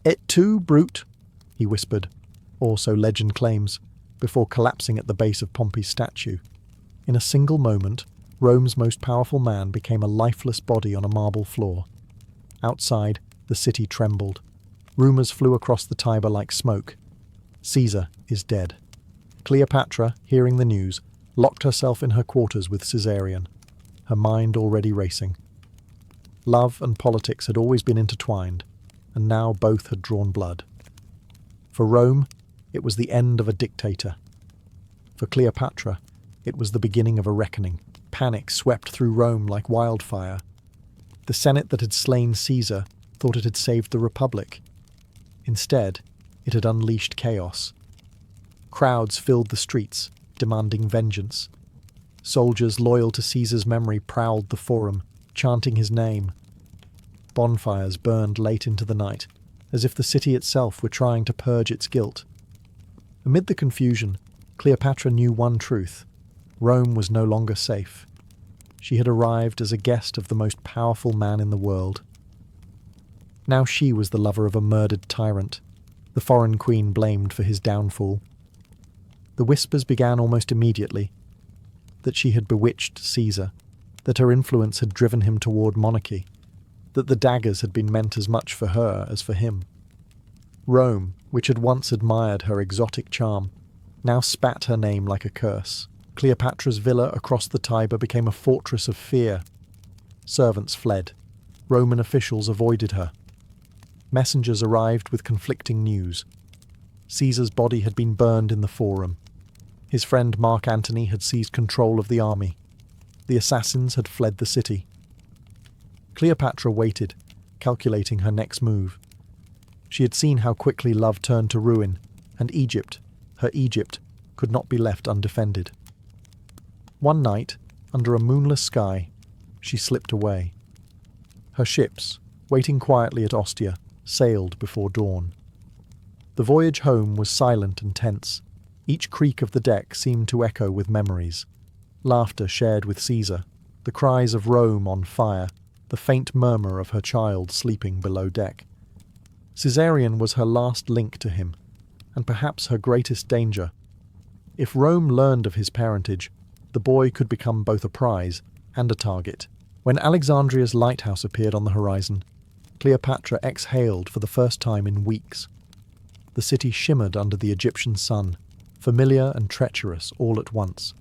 "Et tu, Brute?" he whispered, or so legend claims, before collapsing at the base of Pompey's statue. In a single moment, Rome's most powerful man became a lifeless body on a marble floor. Outside, the city trembled. Rumours flew across the Tiber like smoke. Caesar is dead. Cleopatra, hearing the news, locked herself in her quarters with Caesarion, her mind already racing. Love and politics had always been intertwined, and now both had drawn blood. For Rome, it was the end of a dictator. For Cleopatra, it was the beginning of a reckoning. Panic swept through Rome like wildfire. The Senate that had slain Caesar thought it had saved the Republic. Instead, it had unleashed chaos. Crowds filled the streets, demanding vengeance. Soldiers loyal to Caesar's memory prowled the Forum, chanting his name. Bonfires burned late into the night, as if the city itself were trying to purge its guilt. Amid the confusion, Cleopatra knew one truth: Rome was no longer safe. She had arrived as a guest of the most powerful man in the world. Now she was the lover of a murdered tyrant, the foreign queen blamed for his downfall. The whispers began almost immediately, that she had bewitched Caesar, that her influence had driven him toward monarchy, that the daggers had been meant as much for her as for him. Rome, which had once admired her exotic charm, now spat her name like a curse. Cleopatra's villa across the Tiber became a fortress of fear. Servants fled. Roman officials avoided her. Messengers arrived with conflicting news. Caesar's body had been burned in the Forum. His friend Mark Antony had seized control of the army. The assassins had fled the city. Cleopatra waited, calculating her next move. She had seen how quickly love turned to ruin, and Egypt, her Egypt, could not be left undefended. One night, under a moonless sky, she slipped away. Her ships, waiting quietly at Ostia, sailed before dawn. The voyage home was silent and tense. Each creak of the deck seemed to echo with memories. Laughter shared with Caesar, the cries of Rome on fire, the faint murmur of her child sleeping below deck. Caesarion was her last link to him, and perhaps her greatest danger. If Rome learned of his parentage, the boy could become both a prize and a target. When Alexandria's lighthouse appeared on the horizon, Cleopatra exhaled for the first time in weeks. The city shimmered under the Egyptian sun, familiar and treacherous all at once.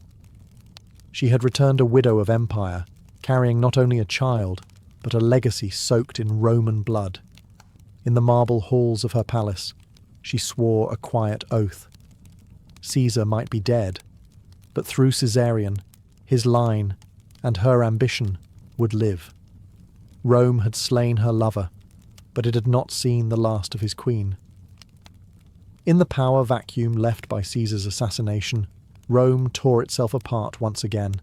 She had returned a widow of empire, carrying not only a child, but a legacy soaked in Roman blood. In the marble halls of her palace, she swore a quiet oath. Caesar might be dead, but through Caesarion, his line, and her ambition would live. Rome had slain her lover, but it had not seen the last of his queen. In the power vacuum left by Caesar's assassination, Rome tore itself apart once again.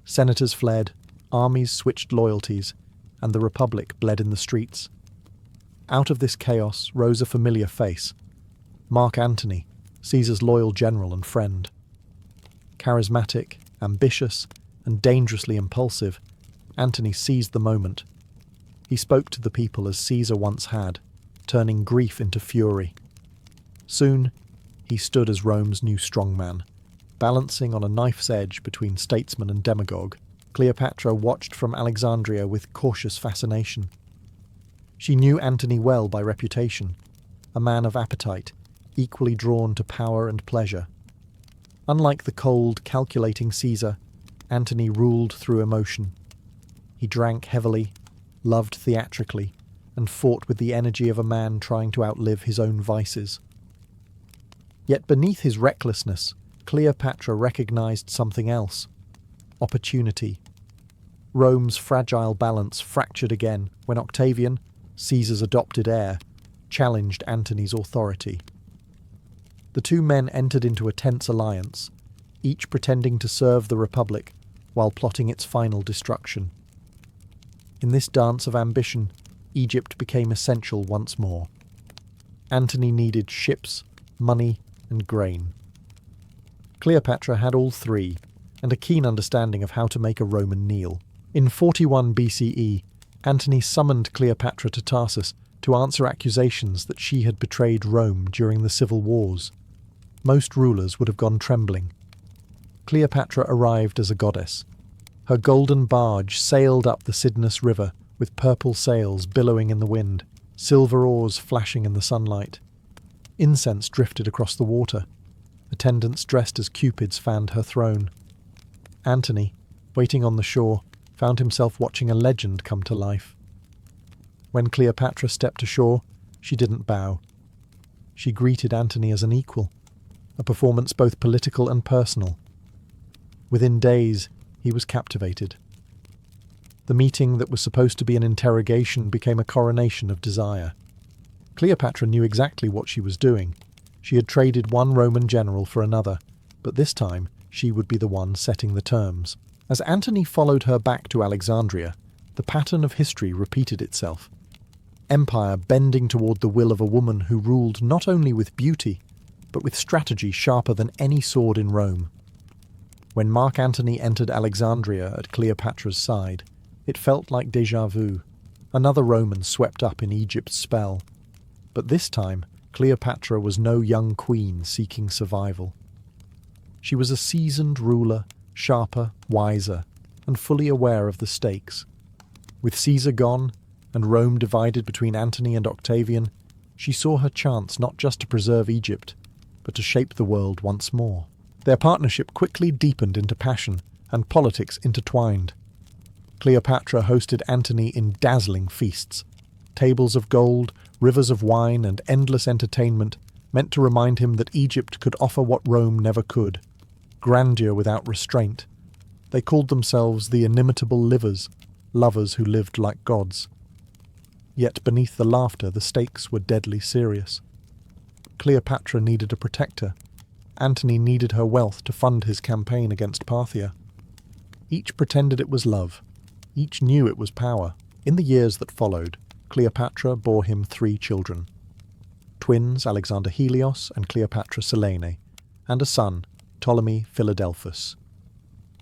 Senators fled, armies switched loyalties, and the Republic bled in the streets. Out of this chaos rose a familiar face, Mark Antony, Caesar's loyal general and friend. Charismatic, ambitious, and dangerously impulsive, Antony seized the moment. He spoke to the people as Caesar once had, turning grief into fury. Soon, he stood as Rome's new strongman, balancing on a knife's edge between statesman and demagogue. Cleopatra watched from Alexandria with cautious fascination. She knew Antony well by reputation, a man of appetite, equally drawn to power and pleasure. Unlike the cold, calculating Caesar, Antony ruled through emotion. He drank heavily, loved theatrically, and fought with the energy of a man trying to outlive his own vices. Yet beneath his recklessness, Cleopatra recognized something else: opportunity. Rome's fragile balance fractured again when Octavian, Caesar's adopted heir, challenged Antony's authority. The two men entered into a tense alliance, each pretending to serve the Republic while plotting its final destruction. In this dance of ambition, Egypt became essential once more. Antony needed ships, money, and grain. Cleopatra had all three, and a keen understanding of how to make a Roman kneel. In 41 BCE, Antony summoned Cleopatra to Tarsus to answer accusations that she had betrayed Rome during the civil wars. Most rulers would have gone trembling. Cleopatra arrived as a goddess. Her golden barge sailed up the Cydnus River with purple sails billowing in the wind, silver oars flashing in the sunlight. Incense drifted across the water. Attendants dressed as cupids fanned her throne. Antony, waiting on the shore, found himself watching a legend come to life. When Cleopatra stepped ashore, she didn't bow. She greeted Antony as an equal, a performance both political and personal. Within days, he was captivated. The meeting that was supposed to be an interrogation became a coronation of desire. Cleopatra knew exactly what she was doing. She had traded one Roman general for another, but this time she would be the one setting the terms. As Antony followed her back to Alexandria, the pattern of history repeated itself. Empire bending toward the will of a woman who ruled not only with beauty, but with strategy sharper than any sword in Rome. When Mark Antony entered Alexandria at Cleopatra's side, it felt like déjà vu. Another Roman swept up in Egypt's spell. But this time, Cleopatra was no young queen seeking survival. She was a seasoned ruler, sharper, wiser, and fully aware of the stakes. With Caesar gone, and Rome divided between Antony and Octavian, she saw her chance not just to preserve Egypt, but to shape the world once more. Their partnership quickly deepened into passion, and politics intertwined. Cleopatra hosted Antony in dazzling feasts. Tables of gold, rivers of wine, and endless entertainment meant to remind him that Egypt could offer what Rome never could: grandeur without restraint. They called themselves the inimitable livers, lovers who lived like gods. Yet beneath the laughter, the stakes were deadly serious. Cleopatra needed a protector. Antony needed her wealth to fund his campaign against Parthia. Each pretended it was love. Each knew it was power. In the years that followed, Cleopatra bore him 3 children. Twins Alexander Helios and Cleopatra Selene, and a son, Ptolemy Philadelphus.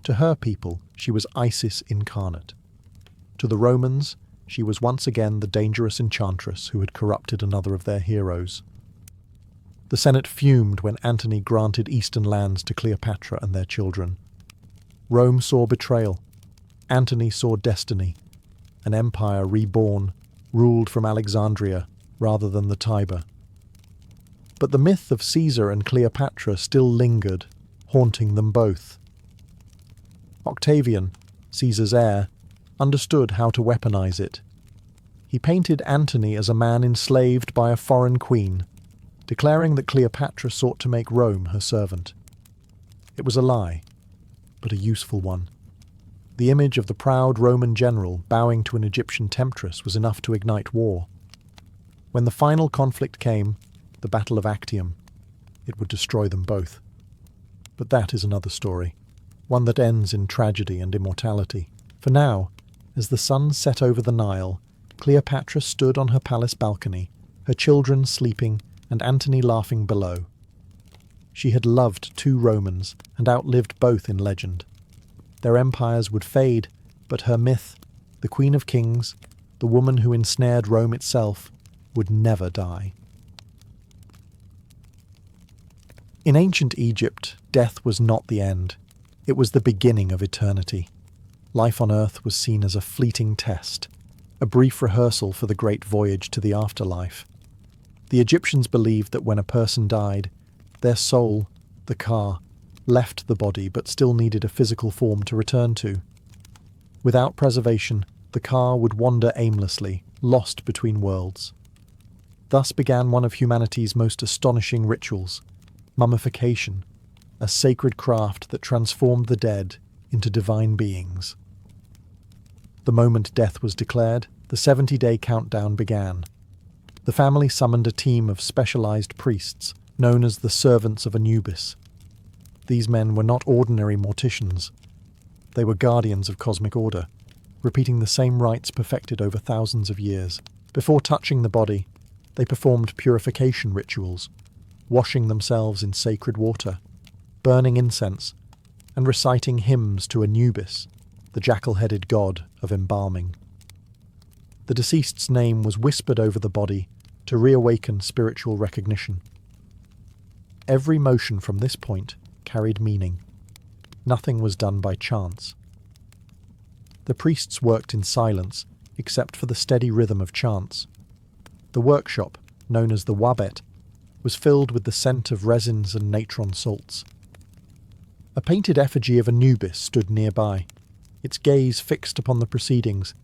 To her people, she was Isis incarnate. To the Romans, she was once again the dangerous enchantress who had corrupted another of their heroes. The Senate fumed when Antony granted eastern lands to Cleopatra and their children. Rome saw betrayal. Antony saw destiny. An empire reborn, ruled from Alexandria rather than the Tiber. But the myth of Caesar and Cleopatra still lingered, haunting them both. Octavian, Caesar's heir, understood how to weaponize it. He painted Antony as a man enslaved by a foreign queen, declaring that Cleopatra sought to make Rome her servant. It was a lie, but a useful one. The image of the proud Roman general bowing to an Egyptian temptress was enough to ignite war. When the final conflict came, the Battle of Actium, it would destroy them both. But that is another story, one that ends in tragedy and immortality. For now, as the sun set over the Nile, Cleopatra stood on her palace balcony, her children sleeping and Antony laughing below. She had loved 2 Romans and outlived both in legend. Their empires would fade, but her myth, the Queen of Kings, the woman who ensnared Rome itself, would never die. In ancient Egypt, death was not the end. It was the beginning of eternity. Life on Earth was seen as a fleeting test, a brief rehearsal for the great voyage to the afterlife. The Egyptians believed that when a person died, their soul, the ka, left the body but still needed a physical form to return to. Without preservation, the ka would wander aimlessly, lost between worlds. Thus began one of humanity's most astonishing rituals, mummification, a sacred craft that transformed the dead into divine beings. The moment death was declared, the 70-day countdown began. The family summoned a team of specialized priests, known as the Servants of Anubis. These men were not ordinary morticians. They were guardians of cosmic order, repeating the same rites perfected over thousands of years. Before touching the body, they performed purification rituals, washing themselves in sacred water, burning incense, and reciting hymns to Anubis, the jackal-headed god of embalming. The deceased's name was whispered over the body to reawaken spiritual recognition. Every motion from this point carried meaning. Nothing was done by chance. The priests worked in silence, except for the steady rhythm of chants. The workshop, known as the wabet, was filled with the scent of resins and natron salts. A painted effigy of Anubis stood nearby, its gaze fixed upon the proceedings,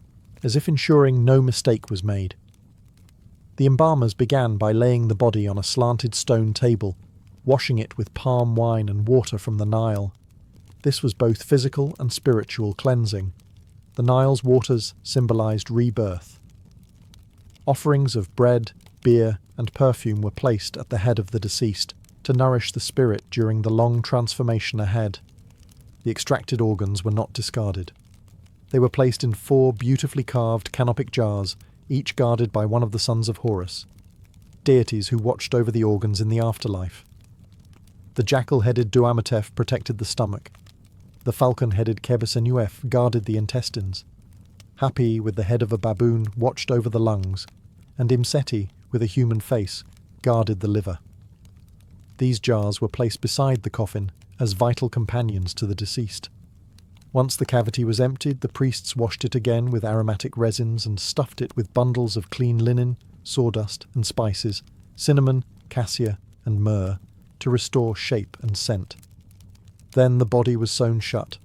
as if ensuring no mistake was made. The embalmers began by laying the body on a slanted stone table, washing it with palm wine and water from the Nile. This was both physical and spiritual cleansing. The Nile's waters symbolized rebirth. Offerings of bread, beer, and perfume were placed at the head of the deceased to nourish the spirit during the long transformation ahead. The extracted organs were not discarded. They were placed in 4 beautifully carved canopic jars, each guarded by one of the sons of Horus, deities who watched over the organs in the afterlife. The jackal-headed Duamatef protected the stomach. The falcon-headed Kebesenuef guarded the intestines. Hapi, with the head of a baboon, watched over the lungs, and Imseti, with a human face, guarded the liver. These jars were placed beside the coffin as vital companions to the deceased. Once the cavity was emptied, the priests washed it again with aromatic resins and stuffed it with bundles of clean linen, sawdust and spices, cinnamon, cassia and myrrh, to restore shape and scent. Then the body was sewn shut,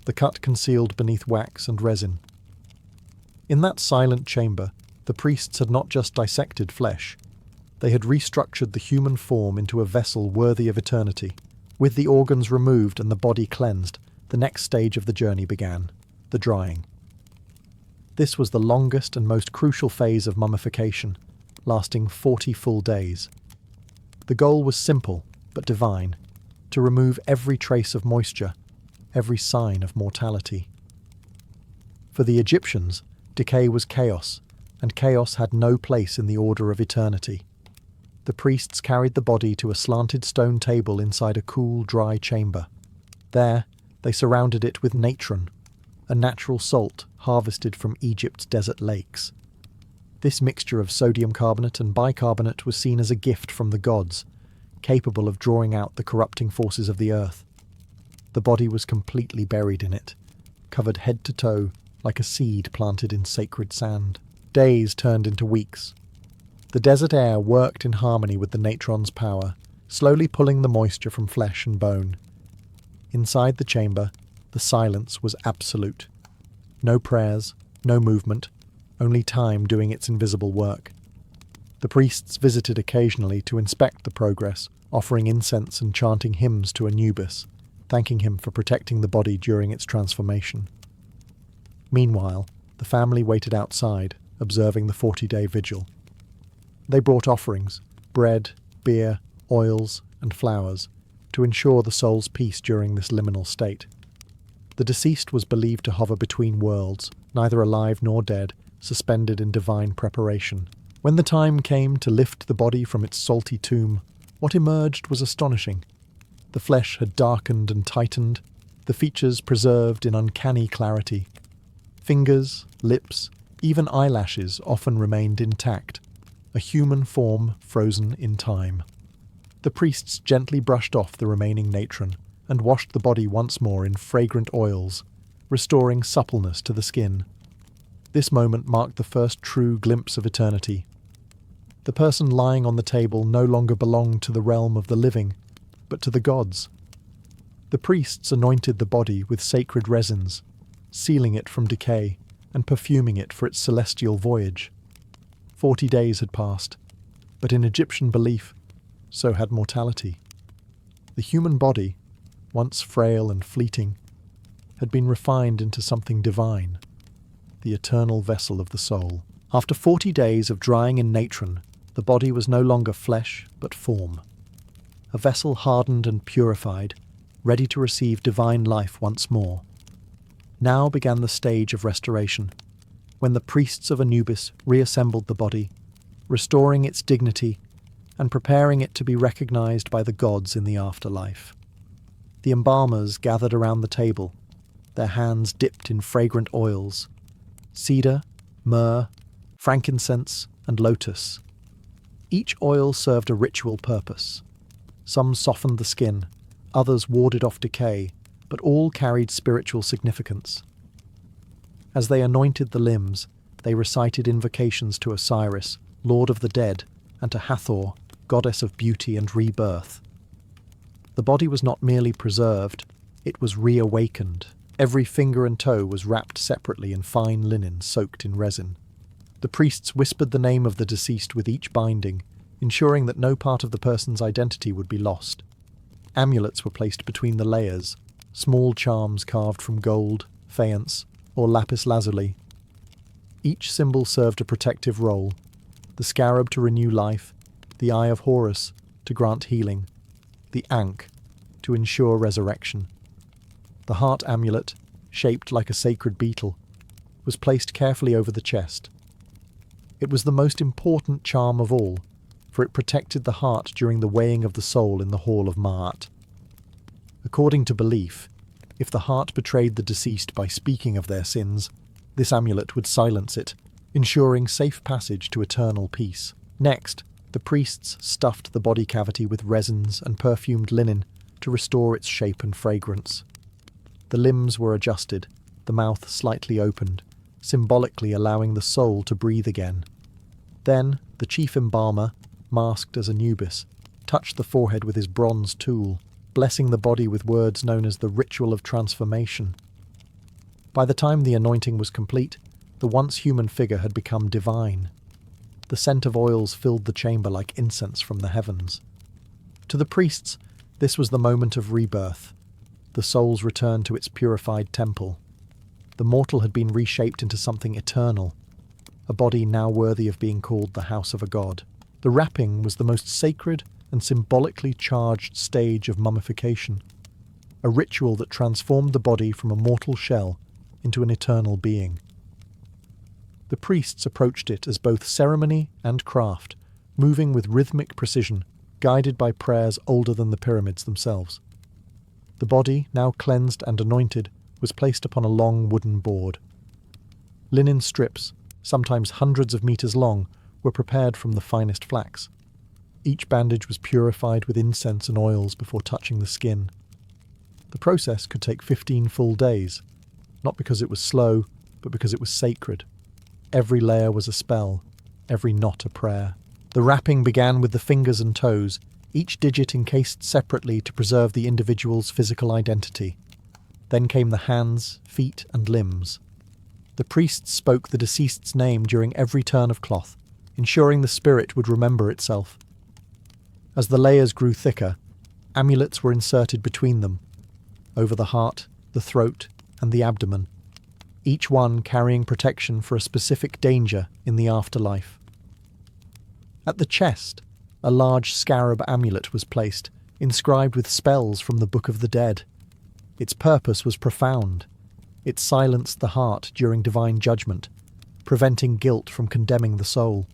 the cut concealed beneath wax and resin. In that silent chamber, the priests had not just dissected flesh. They had restructured the human form into a vessel worthy of eternity. With the organs removed and the body cleansed, the next stage of the journey began, the drying. This was the longest and most crucial phase of mummification, lasting 40 full days. The goal was simple, but divine: to remove every trace of moisture, every sign of mortality. For the Egyptians, decay was chaos, and chaos had no place in the order of eternity. The priests carried the body to a slanted stone table inside a cool, dry chamber. There, they surrounded it with natron, a natural salt harvested from Egypt's desert lakes. This mixture of sodium carbonate and bicarbonate was seen as a gift from the gods, capable of drawing out the corrupting forces of the earth. The body was completely buried in it, covered head to toe like a seed planted in sacred sand. Days turned into weeks. The desert air worked in harmony with the natron's power, slowly pulling the moisture from flesh and bone. Inside the chamber, the silence was absolute. No prayers, no movement, only time doing its invisible work. The priests visited occasionally to inspect the progress, offering incense and chanting hymns to Anubis, thanking him for protecting the body during its transformation. Meanwhile, the family waited outside, observing the 40-day vigil. They brought offerings: bread, beer, oils, and flowers, to ensure the soul's peace during this liminal state. The deceased was believed to hover between worlds, neither alive nor dead, suspended in divine preparation. When the time came to lift the body from its salty tomb, what emerged was astonishing. The flesh had darkened and tightened, the features preserved in uncanny clarity. Fingers, lips, even eyelashes often remained intact, a human form frozen in time. The priests gently brushed off the remaining natron and washed the body once more in fragrant oils, restoring suppleness to the skin. This moment marked the first true glimpse of eternity. The person lying on the table no longer belonged to the realm of the living, but to the gods. The priests anointed the body with sacred resins, sealing it from decay and perfuming it for its celestial voyage. 40 days had passed, but in Egyptian belief, so had mortality. The human body, once frail and fleeting, had been refined into something divine, the eternal vessel of the soul. After 40 days of drying in natron, the body was no longer flesh, but form. A vessel hardened and purified, ready to receive divine life once more. Now began the stage of restoration, when the priests of Anubis reassembled the body, restoring its dignity and preparing it to be recognized by the gods in the afterlife. The embalmers gathered around the table, their hands dipped in fragrant oils: cedar, myrrh, frankincense, and lotus. Each oil served a ritual purpose. Some softened the skin, others warded off decay, but all carried spiritual significance. As they anointed the limbs, they recited invocations to Osiris, Lord of the Dead, and to Hathor, Goddess of Beauty and Rebirth. The body was not merely preserved, it was reawakened. Every finger and toe was wrapped separately in fine linen soaked in resin. The priests whispered the name of the deceased with each binding, ensuring that no part of the person's identity would be lost. Amulets were placed between the layers, small charms carved from gold, faience, or lapis lazuli. Each symbol served a protective role: the scarab to renew life, the eye of Horus to grant healing, the ankh to ensure resurrection. The heart amulet, shaped like a sacred beetle, was placed carefully over the chest. It was the most important charm of all, for it protected the heart during the weighing of the soul in the Hall of Ma'at. According to belief, if the heart betrayed the deceased by speaking of their sins, this amulet would silence it, ensuring safe passage to eternal peace. Next, the priests stuffed the body cavity with resins and perfumed linen to restore its shape and fragrance. The limbs were adjusted, the mouth slightly opened, symbolically allowing the soul to breathe again. Then, the chief embalmer, masked as Anubis, touched the forehead with his bronze tool, blessing the body with words known as the ritual of transformation. By the time the anointing was complete, the once human figure had become divine. The scent of oils filled the chamber like incense from the heavens. To the priests, this was the moment of rebirth, the soul's return to its purified temple. the mortal had been reshaped into something eternal, a body now worthy of being called the house of a god. The wrapping was the most sacred and symbolically charged stage of mummification, a ritual that transformed the body from a mortal shell into an eternal being. The priests approached it as both ceremony and craft, moving with rhythmic precision, guided by prayers older than the pyramids themselves. The body, now cleansed and anointed, was placed upon a long wooden board. Linen strips, sometimes hundreds of meters long, were prepared from the finest flax. Each bandage was purified with incense and oils before touching the skin. The process could take 15 full days, not because it was slow, but because it was sacred. Every layer was a spell, every knot a prayer. The wrapping began with the fingers and toes, each digit encased separately to preserve the individual's physical identity. Then came the hands, feet, and limbs. The priests spoke the deceased's name during every turn of cloth, ensuring the spirit would remember itself. As the layers grew thicker, amulets were inserted between them, over the heart, the throat, and the abdomen, each one carrying protection for a specific danger in the afterlife. At the chest, a large scarab amulet was placed, inscribed with spells from the Book of the Dead. Its purpose was profound. It silenced the heart during divine judgment, preventing guilt from condemning the soul.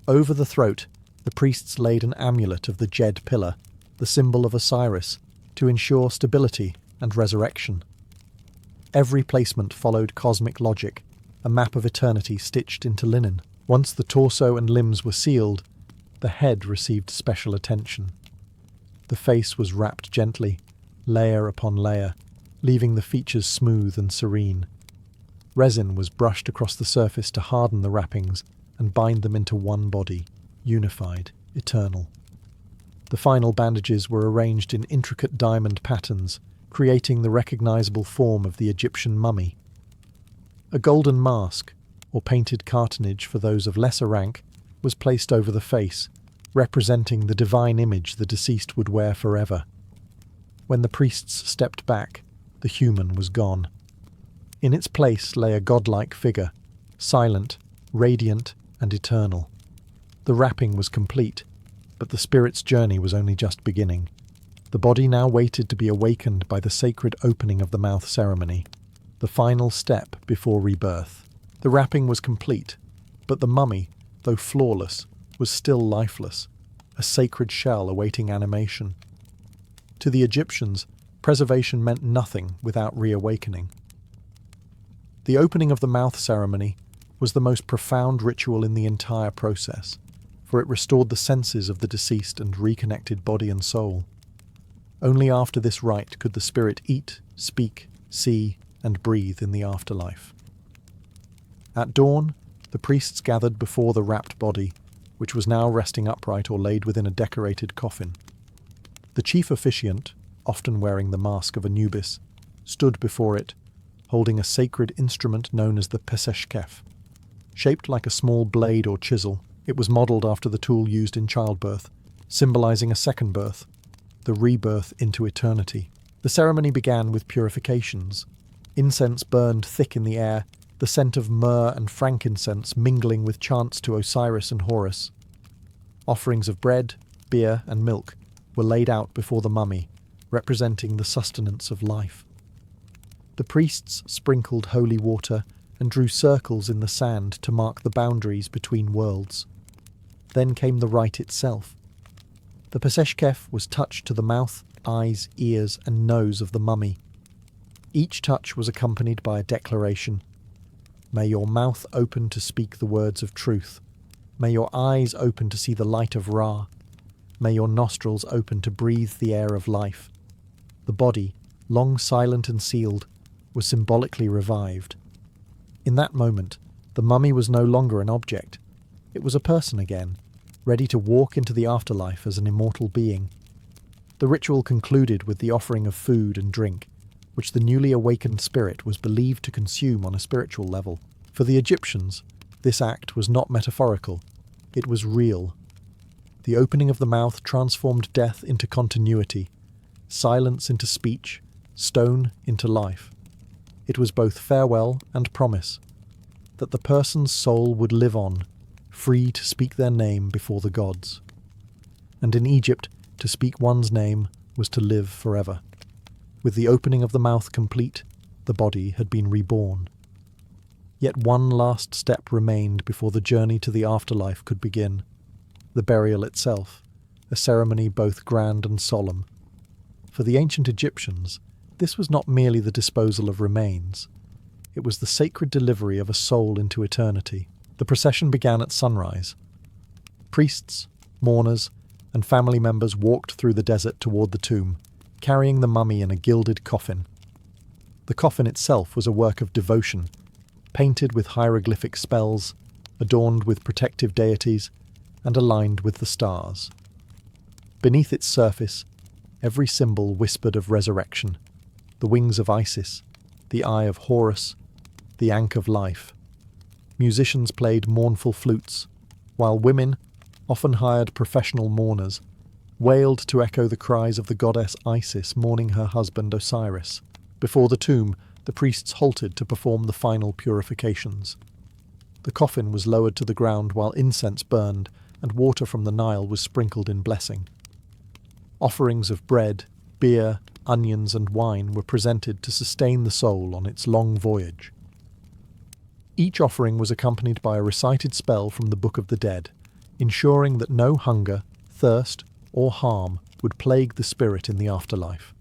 Over the throat, the priests laid an amulet of the Jed pillar, the symbol of Osiris, to ensure stability and resurrection. Every placement followed cosmic logic, a map of eternity stitched into linen. Once the torso and limbs were sealed, the head received special attention. The face was wrapped gently, layer upon layer, leaving the features smooth and serene. Resin was brushed across the surface to harden the wrappings and bind them into one body, unified, eternal. The final bandages were arranged in intricate diamond patterns, creating the recognizable form of the Egyptian mummy. A golden mask, or painted cartonnage for those of lesser rank, was placed over the face, representing the divine image the deceased would wear forever. When the priests stepped back, the human was gone. In its place lay a godlike figure, silent, radiant, and eternal. The wrapping was complete, but the spirit's journey was only just beginning. The body now waited to be awakened by the sacred opening of the mouth ceremony, the final step before rebirth. The wrapping was complete, but the mummy, though flawless, was still lifeless, a sacred shell awaiting animation. To the Egyptians, preservation meant nothing without reawakening. The opening of the mouth ceremony was the most profound ritual in the entire process, for it restored the senses of the deceased and reconnected body and soul. Only after this rite could the spirit eat, speak, see, and breathe in the afterlife. At dawn, the priests gathered before the wrapped body, which was now resting upright or laid within a decorated coffin. The chief officiant, often wearing the mask of Anubis, stood before it, holding a sacred instrument known as the peseshkef. Shaped like a small blade or chisel, it was modelled after the tool used in childbirth, symbolising a second birth, the rebirth into eternity. The ceremony began with purifications. Incense burned thick in the air, the scent of myrrh and frankincense mingling with chants to Osiris and Horus. Offerings of bread, beer, and milk were laid out before the mummy, representing the sustenance of life. The priests sprinkled holy water and drew circles in the sand to mark the boundaries between worlds. Then came the rite itself. The peseshkef was touched to the mouth, eyes, ears, and nose of the mummy. Each touch was accompanied by a declaration. May your mouth open to speak the words of truth. May your eyes open to see the light of Ra. May your nostrils open to breathe the air of life. The body, long silent and sealed, was symbolically revived. In that moment, the mummy was no longer an object. It was a person again, ready to walk into the afterlife as an immortal being. The ritual concluded with the offering of food and drink, which the newly awakened spirit was believed to consume on a spiritual level. For the Egyptians, this act was not metaphorical, it was real. The opening of the mouth transformed death into continuity, silence into speech, stone into life. It was both farewell and promise, that the person's soul would live on, free to speak their name before the gods. And in Egypt, to speak one's name was to live forever. With the opening of the mouth complete, the body had been reborn. Yet one last step remained before the journey to the afterlife could begin, the burial itself, a ceremony both grand and solemn. For the ancient Egyptians, this was not merely the disposal of remains. It was the sacred delivery of a soul into eternity. The procession began at sunrise. Priests, mourners, and family members walked through the desert toward the tomb, carrying the mummy in a gilded coffin. The coffin itself was a work of devotion, painted with hieroglyphic spells, adorned with protective deities, and aligned with the stars. Beneath its surface, every symbol whispered of resurrection: the wings of Isis, the eye of Horus, the ankh of life. Musicians played mournful flutes, while women, often hired professional mourners, wailed to echo the cries of the goddess Isis mourning her husband Osiris. Before the tomb, the priests halted to perform the final purifications. The coffin was lowered to the ground while incense burned and water from the Nile was sprinkled in blessing. Offerings of bread, beer, onions, and wine were presented to sustain the soul on its long voyage. Each offering was accompanied by a recited spell from the Book of the Dead, ensuring that no hunger, thirst, or harm would plague the spirit in the afterlife.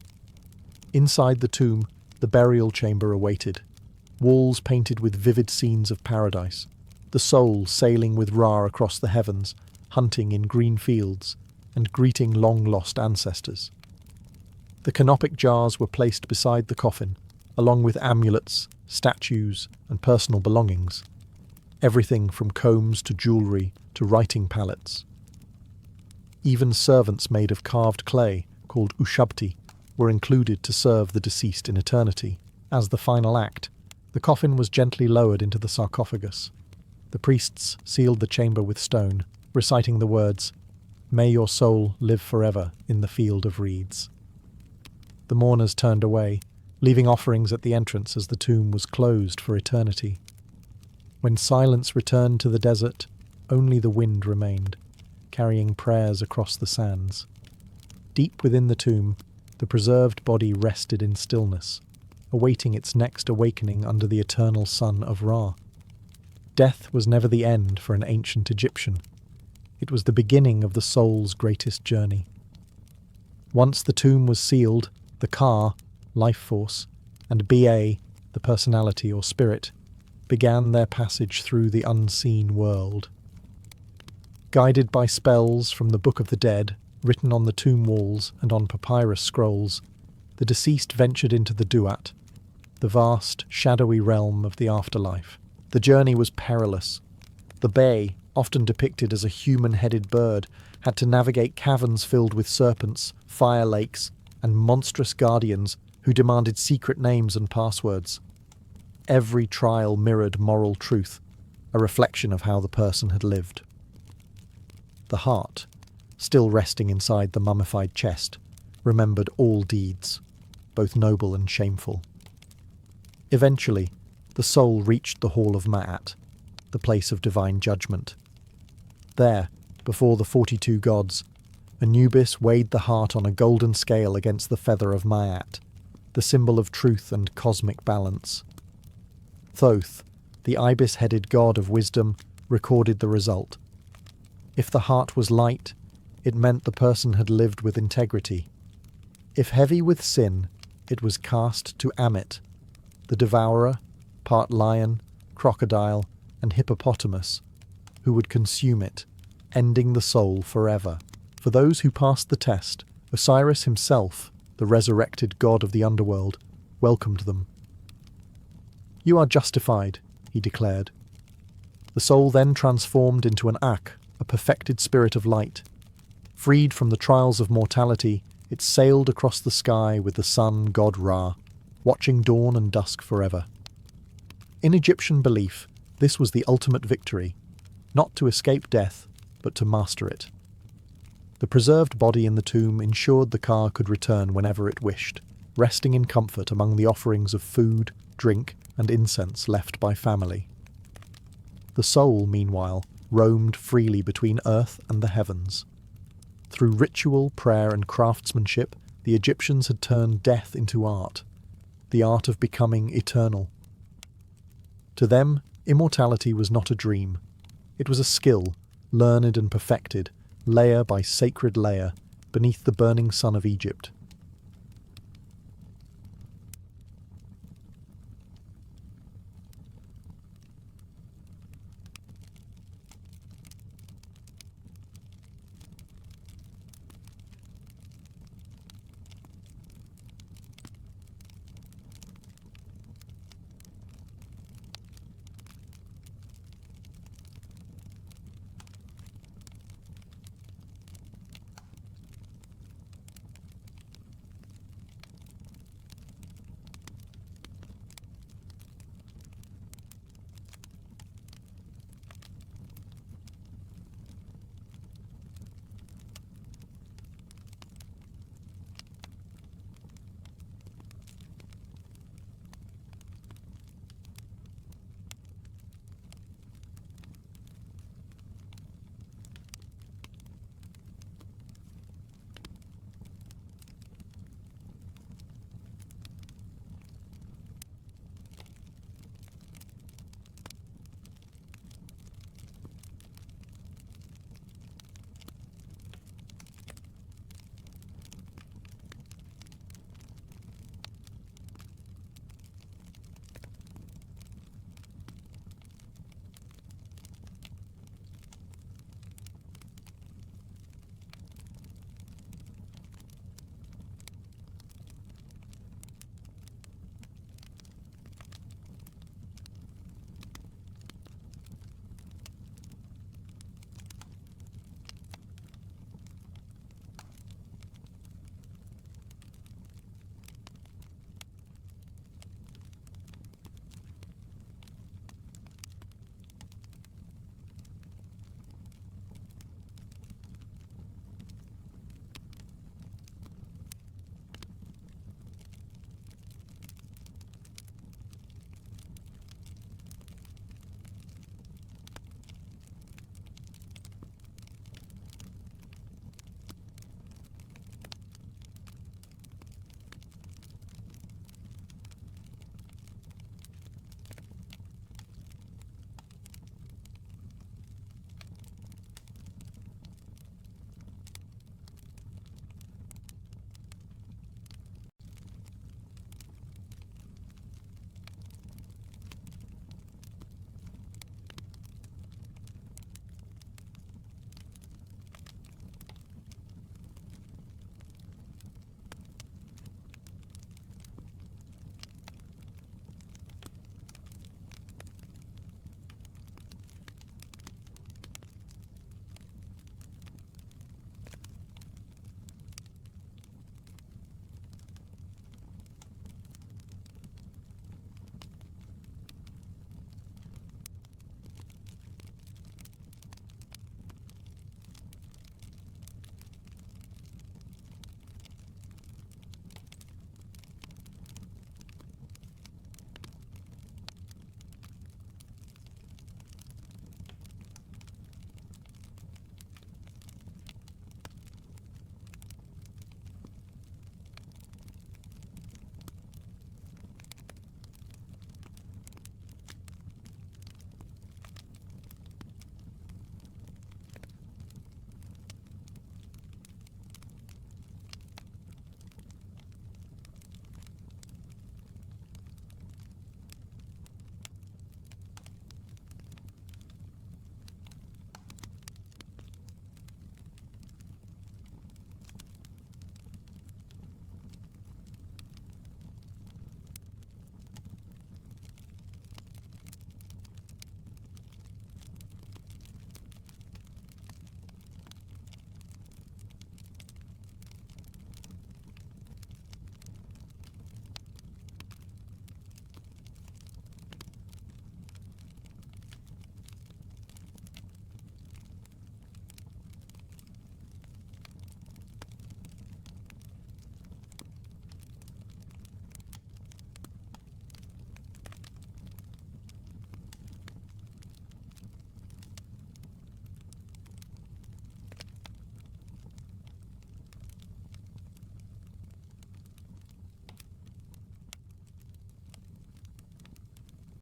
Inside the tomb, the burial chamber awaited, walls painted with vivid scenes of paradise, the soul sailing with Ra across the heavens, hunting in green fields, and greeting long-lost ancestors. The canopic jars were placed beside the coffin, along with amulets, statues, and personal belongings, everything from combs to jewellery to writing palettes. Even servants made of carved clay, called ushabti, were included to serve the deceased in eternity. As the final act, the coffin was gently lowered into the sarcophagus. The priests sealed the chamber with stone, reciting the words, "May your soul live forever in the field of reeds." The mourners turned away, leaving offerings at the entrance as the tomb was closed for eternity. When silence returned to the desert, only the wind remained, carrying prayers across the sands. Deep within the tomb, the preserved body rested in stillness, awaiting its next awakening under the eternal sun of Ra. Death was never the end for an ancient Egyptian. It was the beginning of the soul's greatest journey. Once the tomb was sealed, the Ka, life force, and Ba, the personality or spirit, began their passage through the unseen world. Guided by spells from the Book of the Dead, written on the tomb walls and on papyrus scrolls, the deceased ventured into the Duat, the vast, shadowy realm of the afterlife. The journey was perilous. The Ba, often depicted as a human-headed bird, had to navigate caverns filled with serpents, fire lakes, and monstrous guardians who demanded secret names and passwords. Every trial mirrored moral truth, a reflection of how the person had lived. The heart, still resting inside the mummified chest, remembered all deeds, both noble and shameful. Eventually, the soul reached the Hall of Ma'at, the place of divine judgment. There, before the 42 gods, Anubis weighed the heart on a golden scale against the feather of Ma'at, the symbol of truth and cosmic balance. Thoth, the ibis-headed god of wisdom, recorded the result. If the heart was light, it meant the person had lived with integrity. If heavy with sin, it was cast to Amit, the devourer, part lion, crocodile, and hippopotamus, who would consume it, ending the soul forever. For those who passed the test, Osiris himself, the resurrected god of the underworld, welcomed them. "You are justified," he declared. The soul then transformed into an Ak, a perfected spirit of light. Freed from the trials of mortality, it sailed across the sky with the sun god Ra, watching dawn and dusk forever. In Egyptian belief, this was the ultimate victory, not to escape death, but to master it. The preserved body in the tomb ensured the Ka could return whenever it wished, resting in comfort among the offerings of food, drink, and incense left by family. The soul, meanwhile, roamed freely between earth and the heavens. Through ritual, prayer, and craftsmanship, the Egyptians had turned death into art, the art of becoming eternal. To them, immortality was not a dream. It was a skill, learned and perfected, layer by sacred layer, beneath the burning sun of Egypt,